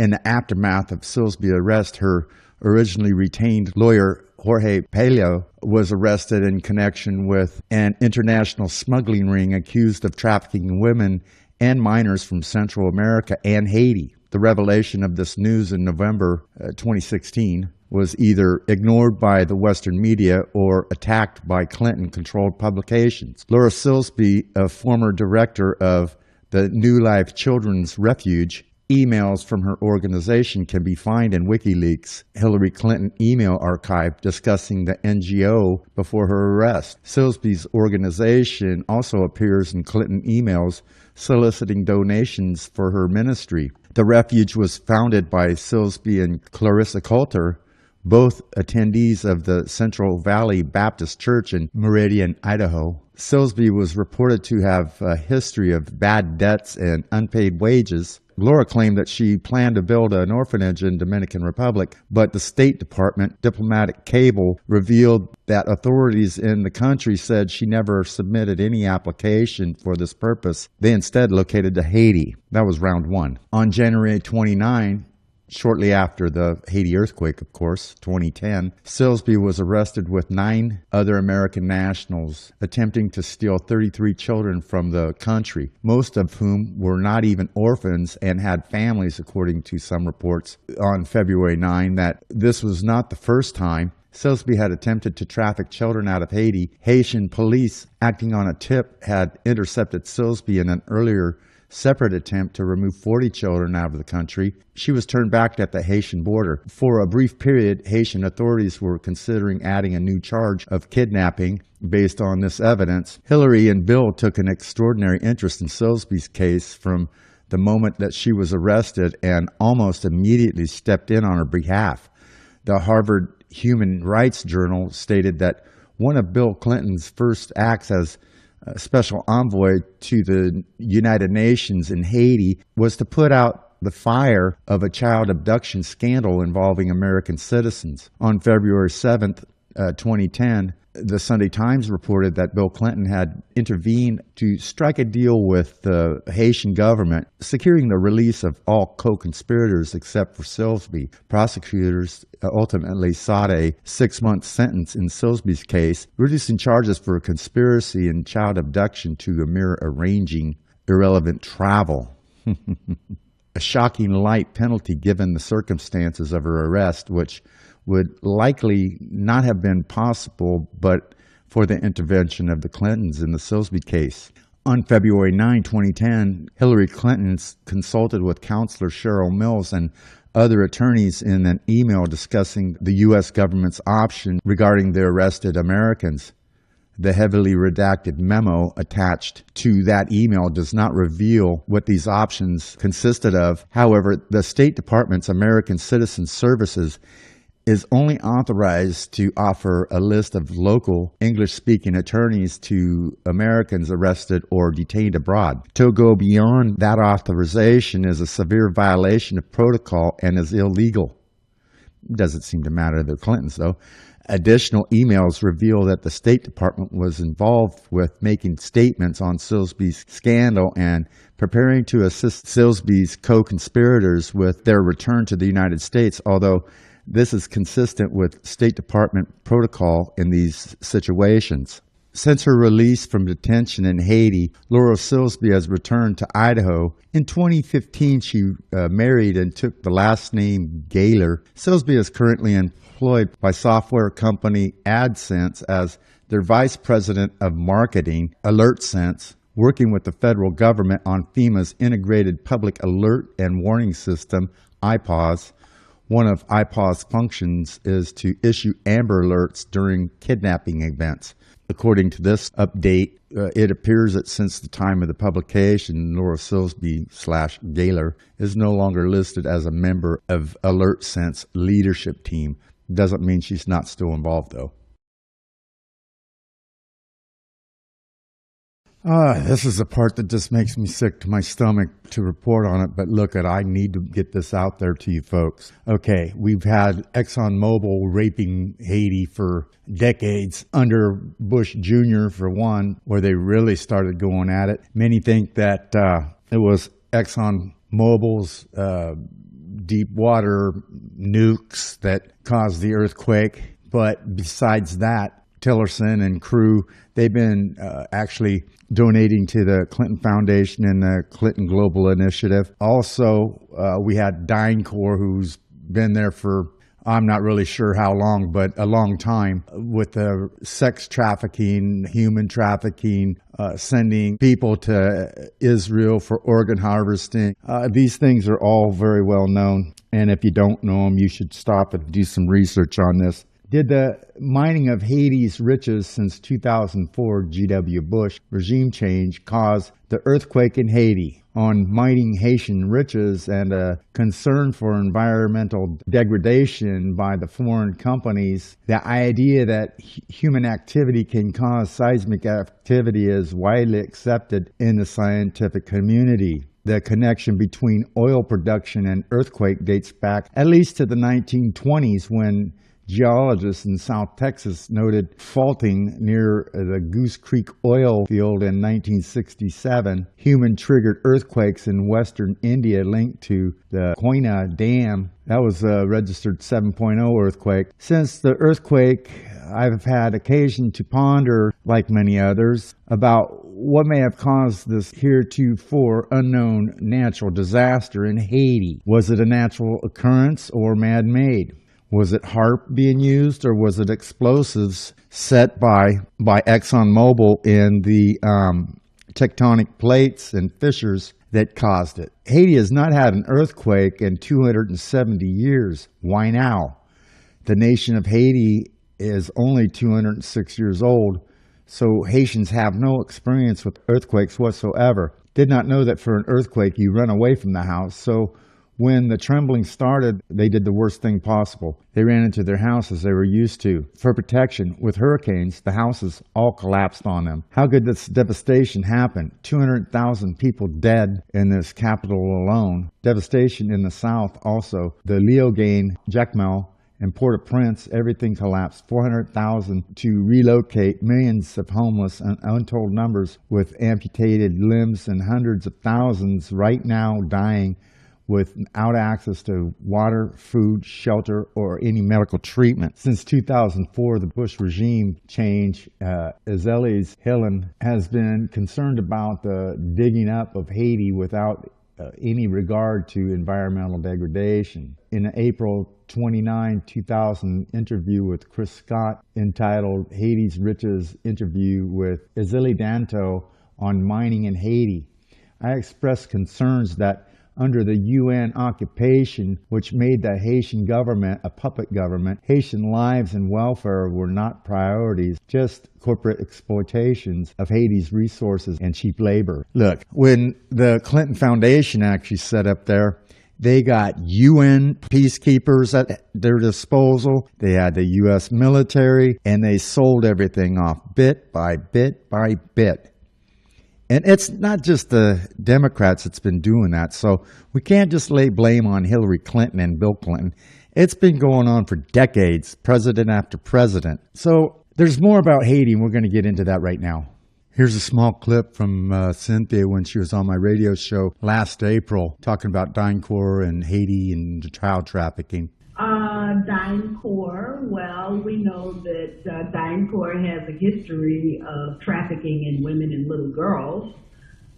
In the aftermath of Silsby's arrest, her originally retained lawyer, Jorge Pello, was arrested in connection with an international smuggling ring accused of trafficking women and minors from Central America and Haiti. The revelation of this news in November 2016 was either ignored by the Western media or attacked by Clinton-controlled publications. Laura Silsby, a former director of the New Life Children's Refuge, emails from her organization can be found in WikiLeaks' Hillary Clinton email archive discussing the NGO before her arrest. Silsby's organization also appears in Clinton emails soliciting donations for her ministry. The refuge was founded by Silsby and Clarissa Coulter, both attendees of the Central Valley Baptist Church in Meridian, Idaho. Silsby was reported to have a history of bad debts and unpaid wages. Laura claimed that she planned to build an orphanage in Dominican Republic, but the State Department diplomatic cable revealed that authorities in the country said she never submitted any application for this purpose. They instead located to Haiti. That was round one. On January 29, shortly after the Haiti earthquake, of course, 2010, Silsby was arrested with 9 other American nationals attempting to steal 33 children from the country, most of whom were not even orphans and had families, according to some reports on February 9, that this was not the first time Silsby had attempted to traffic children out of Haiti. Haitian police, acting on a tip, had intercepted Silsby in an earlier separate attempt to remove 40 children out of the country. She was turned back at the Haitian border. For a brief period, Haitian authorities were considering adding a new charge of kidnapping based on this evidence. Hillary and Bill took an extraordinary interest in Silsby's case from the moment that she was arrested and almost immediately stepped in on her behalf. The Harvard Human Rights Journal stated that one of Bill Clinton's first acts as special envoy to the United Nations in Haiti was to put out the fire of a child abduction scandal involving American citizens. On February 7th, 2010, the Sunday Times reported that Bill Clinton had intervened to strike a deal with the Haitian government, securing the release of all co-conspirators except for Silsby. Prosecutors ultimately sought a 6-month sentence in Silsby's case, reducing charges for conspiracy and child abduction to a mere arranging irrelevant travel. A shocking light penalty given the circumstances of her arrest, which would likely not have been possible but for the intervention of the Clintons in the Silsby case. On February 9, 2010, Hillary Clinton consulted with counselor Cheryl Mills and other attorneys in an email discussing the U.S. government's option regarding the arrested Americans. The heavily redacted memo attached to that email does not reveal what these options consisted of. However, the State Department's American Citizen Services is only authorized to offer a list of local English-speaking attorneys to Americans arrested or detained abroad. To go beyond that authorization is a severe violation of protocol and is illegal. It doesn't seem to matter to the Clintons, though. Additional emails reveal that the State Department was involved with making statements on Silsby's scandal and preparing to assist Silsby's co-conspirators with their return to the United States, although this is consistent with State Department protocol in these situations. Since her release from detention in Haiti, Laura Silsby has returned to Idaho. In 2015, she married and took the last name Gaylor. Silsby is currently employed by software company AdSense as their vice president of marketing, AlertSense, working with the federal government on FEMA's integrated public alert and warning system, IPAWS. One of IPAW's functions is to issue Amber Alerts during kidnapping events. According to this update, it appears that since the time of the publication, Laura Silsby/Gaylor is no longer listed as a member of AlertSense leadership team. Doesn't mean she's not still involved, though. This is the part that just makes me sick to my stomach to report on it, but look, I need to get this out there to you folks. Okay, we've had ExxonMobil raping Haiti for decades under Bush Jr. for one, where they really started going at it. Many think that it was ExxonMobil's deep water nukes that caused the earthquake, but besides that, Tillerson and crew, they've been actually donating to the Clinton Foundation and the Clinton Global Initiative. Also, we had DynCorp, who's been there for I'm not really sure how long, but a long time, with the sex trafficking, human trafficking, sending people to Israel for organ harvesting. These things are all very well known. And if you don't know them, you should stop and do some research on this. Did the mining of Haiti's riches since 2004 G.W. Bush regime change cause the earthquake in Haiti? On mining Haitian riches and a concern for environmental degradation by the foreign companies, the idea that human activity can cause seismic activity is widely accepted in the scientific community. The connection between oil production and earthquake dates back at least to the 1920s, when geologists in South Texas noted faulting near the Goose Creek oil field in 1967. Human-triggered earthquakes in western India linked to the Koyna Dam. That was a registered 7.0 earthquake. Since the earthquake, I've had occasion to ponder, like many others, about what may have caused this heretofore unknown natural disaster in Haiti. Was it a natural occurrence or man-made? Was it HAARP being used, or was it explosives set by ExxonMobil in the tectonic plates and fissures that caused it? Haiti has not had an earthquake in 270 years. Why now? The nation of Haiti is only 206 years old, so Haitians have no experience with earthquakes whatsoever. Did not know that for an earthquake you run away from the house, so when the trembling started, they did the worst thing possible. They ran into their houses they were used to. For protection, with hurricanes, the houses all collapsed on them. How could this devastation happen? 200,000 people dead in this capital alone. Devastation in the south also. The Léogâne, Jacmel, and Port-au-Prince, everything collapsed. 400,000 to relocate, millions of homeless and untold numbers with amputated limbs, and hundreds of thousands right now dying without access to water, food, shelter, or any medical treatment. Since 2004, the Bush regime change, Azelis Hillen has been concerned about the digging up of Haiti without any regard to environmental degradation. In an April 29, 2000 interview with Chris Scott entitled Haiti's Riches Interview with Azili Danto on Mining in Haiti, I expressed concerns that under the UN occupation, which made the Haitian government a puppet government, Haitian lives and welfare were not priorities, just corporate exploitations of Haiti's resources and cheap labor. Look, when the Clinton Foundation actually set up there, they got UN peacekeepers at their disposal. They had the U.S. military, and they sold everything off bit by bit by bit. And it's not just the Democrats that's been doing that. So we can't just lay blame on Hillary Clinton and Bill Clinton. It's been going on for decades, president after president. So there's more about Haiti, and we're going to get into that right now. Here's a small clip from Cynthia when she was on my radio show last April, talking about DynCorp and Haiti and child trafficking. DynCorp, well, we know that DynCorp has a history of trafficking in women and little girls,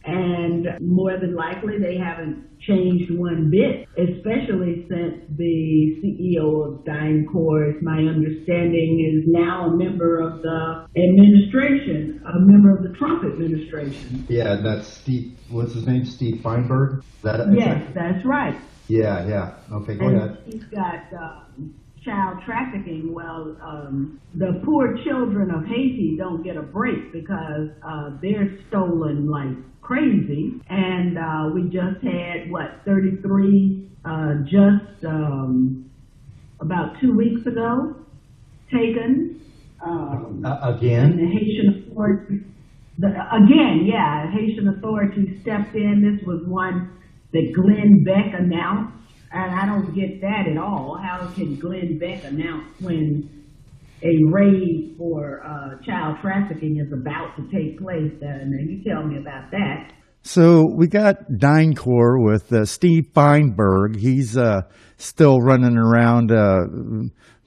and more than likely they haven't changed one bit, especially since the CEO of DynCorp, my understanding, is now a member of the administration, a member of the Trump administration. Yeah, that's Steve, what's his name, Steve Feinberg? Yes, that's right. Yeah. Okay, go ahead. He's got child trafficking. Well, the poor children of Haiti don't get a break because they're stolen like crazy. And we just had, 33 just about 2 weeks ago taken. Again? And the Haitian authorities, Haitian authorities stepped in. This was one that Glenn Beck announced, and I don't get that at all. How can Glenn Beck announce when a raid for child trafficking is about to take place? Now you tell me about that. So we got DynCorp with Steve Feinberg. He's still running around,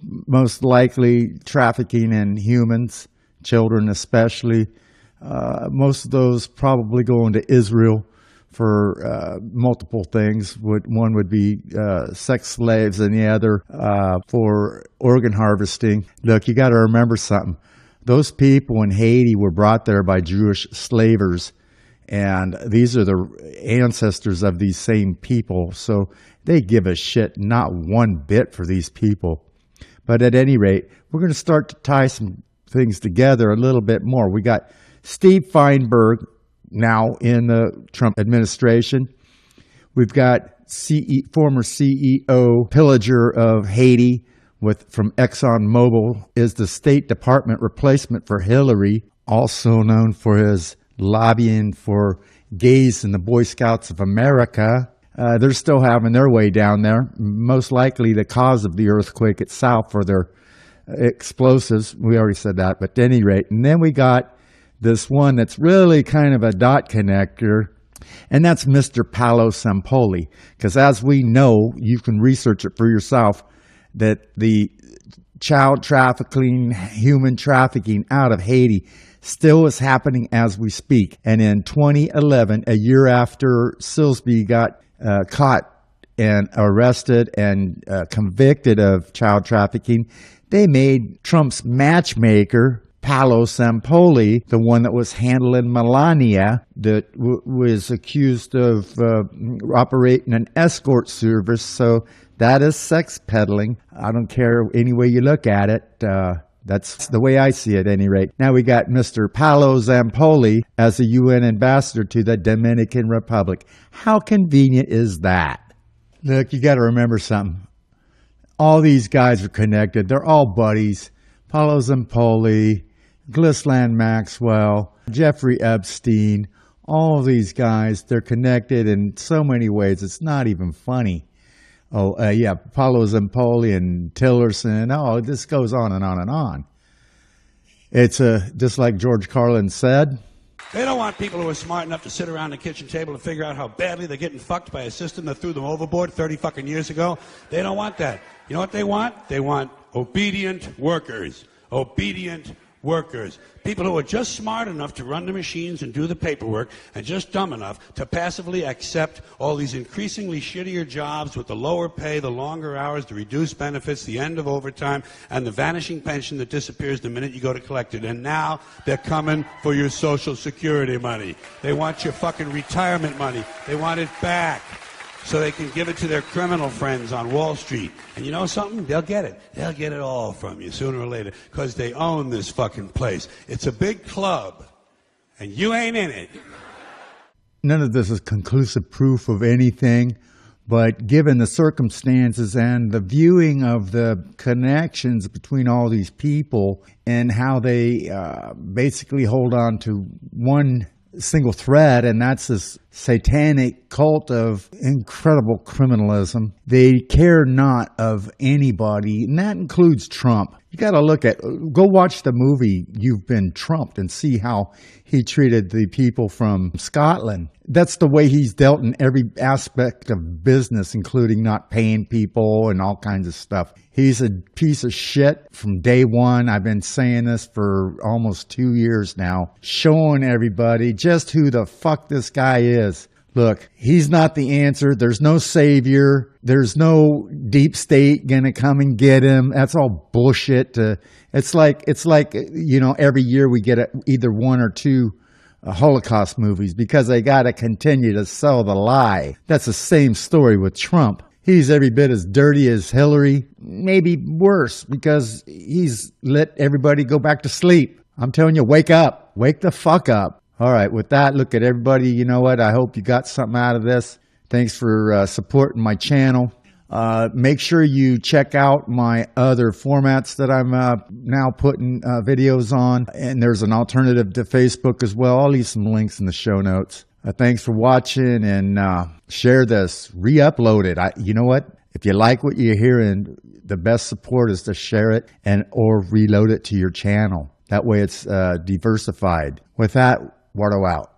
most likely trafficking in humans, children especially. Most of those probably going to Israel for multiple things. One would be sex slaves, and the other for organ harvesting. Look, you got to remember something. Those people in Haiti were brought there by Jewish slavers, and these are the ancestors of these same people. So they give a shit not one bit for these people. But at any rate, we're going to start to tie some things together a little bit more. We got Steve Feinberg now in the Trump administration. We've got former CEO Pillager of Haiti from ExxonMobil is the State Department replacement for Hillary, also known for his lobbying for gays in the Boy Scouts of America. They're still having their way down there. Most likely the cause of the earthquake itself for their explosives. We already said that, but at any rate. And then we got this one that's really kind of a dot connector, and that's Mr. Paolo Sampoli. Because as we know, you can research it for yourself, that the child trafficking, human trafficking out of Haiti still is happening as we speak. And in 2011, a year after Silsby got caught and arrested and convicted of child trafficking, they made Trump's matchmaker, Paolo Sampoli, the one that was handling Melania, that was accused of operating an escort service. So that is sex peddling. I don't care any way you look at it. That's the way I see it, at any rate. Now we got Mr. Paolo Zampoli as a UN ambassador to the Dominican Republic. How convenient is that? Look, you got to remember something. All these guys are connected. They're all buddies. Paolo Zampoli, Ghislaine Maxwell, Jeffrey Epstein, all of these guys, they're connected in so many ways. It's not even funny. Paolo Zampoli and Tillerson. Oh, this goes on and on and on. It's just like George Carlin said. They don't want people who are smart enough to sit around the kitchen table and figure out how badly they're getting fucked by a system that threw them overboard 30 fucking years ago. They don't want that. You know what they want? They want obedient workers. Obedient workers. People who are just smart enough to run the machines and do the paperwork, and just dumb enough to passively accept all these increasingly shittier jobs with the lower pay, the longer hours, the reduced benefits, the end of overtime, and the vanishing pension that disappears the minute you go to collect it. And now they're coming for your Social Security money. They want your fucking retirement money. They want it back, so they can give it to their criminal friends on Wall Street. And you know something? They'll get it. They'll get it all from you sooner or later, because they own this fucking place. It's a big club, and you ain't in it. None of this is conclusive proof of anything, but given the circumstances and the viewing of the connections between all these people and how they basically hold on to one single thread, and that's this satanic cult of incredible criminalism. They care not of anybody, and that includes Trump. You got to go watch the movie You've Been Trumped and see how he treated the people from Scotland. That's the way he's dealt in every aspect of business, including not paying people and all kinds of stuff. He's a piece of shit from day one. I've been saying this for almost 2 years now, showing everybody just who the fuck this guy is. Look, he's not the answer. There's no savior. There's no deep state gonna come and get him. That's all bullshit. It's like every year we get either one or two Holocaust movies because they got to continue to sell the lie. That's the same story with Trump. He's every bit as dirty as Hillary, maybe worse, because he's let everybody go back to sleep. I'm telling you, wake up. Wake the fuck up. All right, with that, look at everybody. You know what? I hope you got something out of this. Thanks for supporting my channel. Make sure you check out my other formats that I'm now putting videos on. And there's an alternative to Facebook as well. I'll leave some links in the show notes. Thanks for watching, and share this. Re-upload it. You know what? If you like what you're hearing, the best support is to share it or reload it to your channel. That way it's diversified. With that, Wardo out.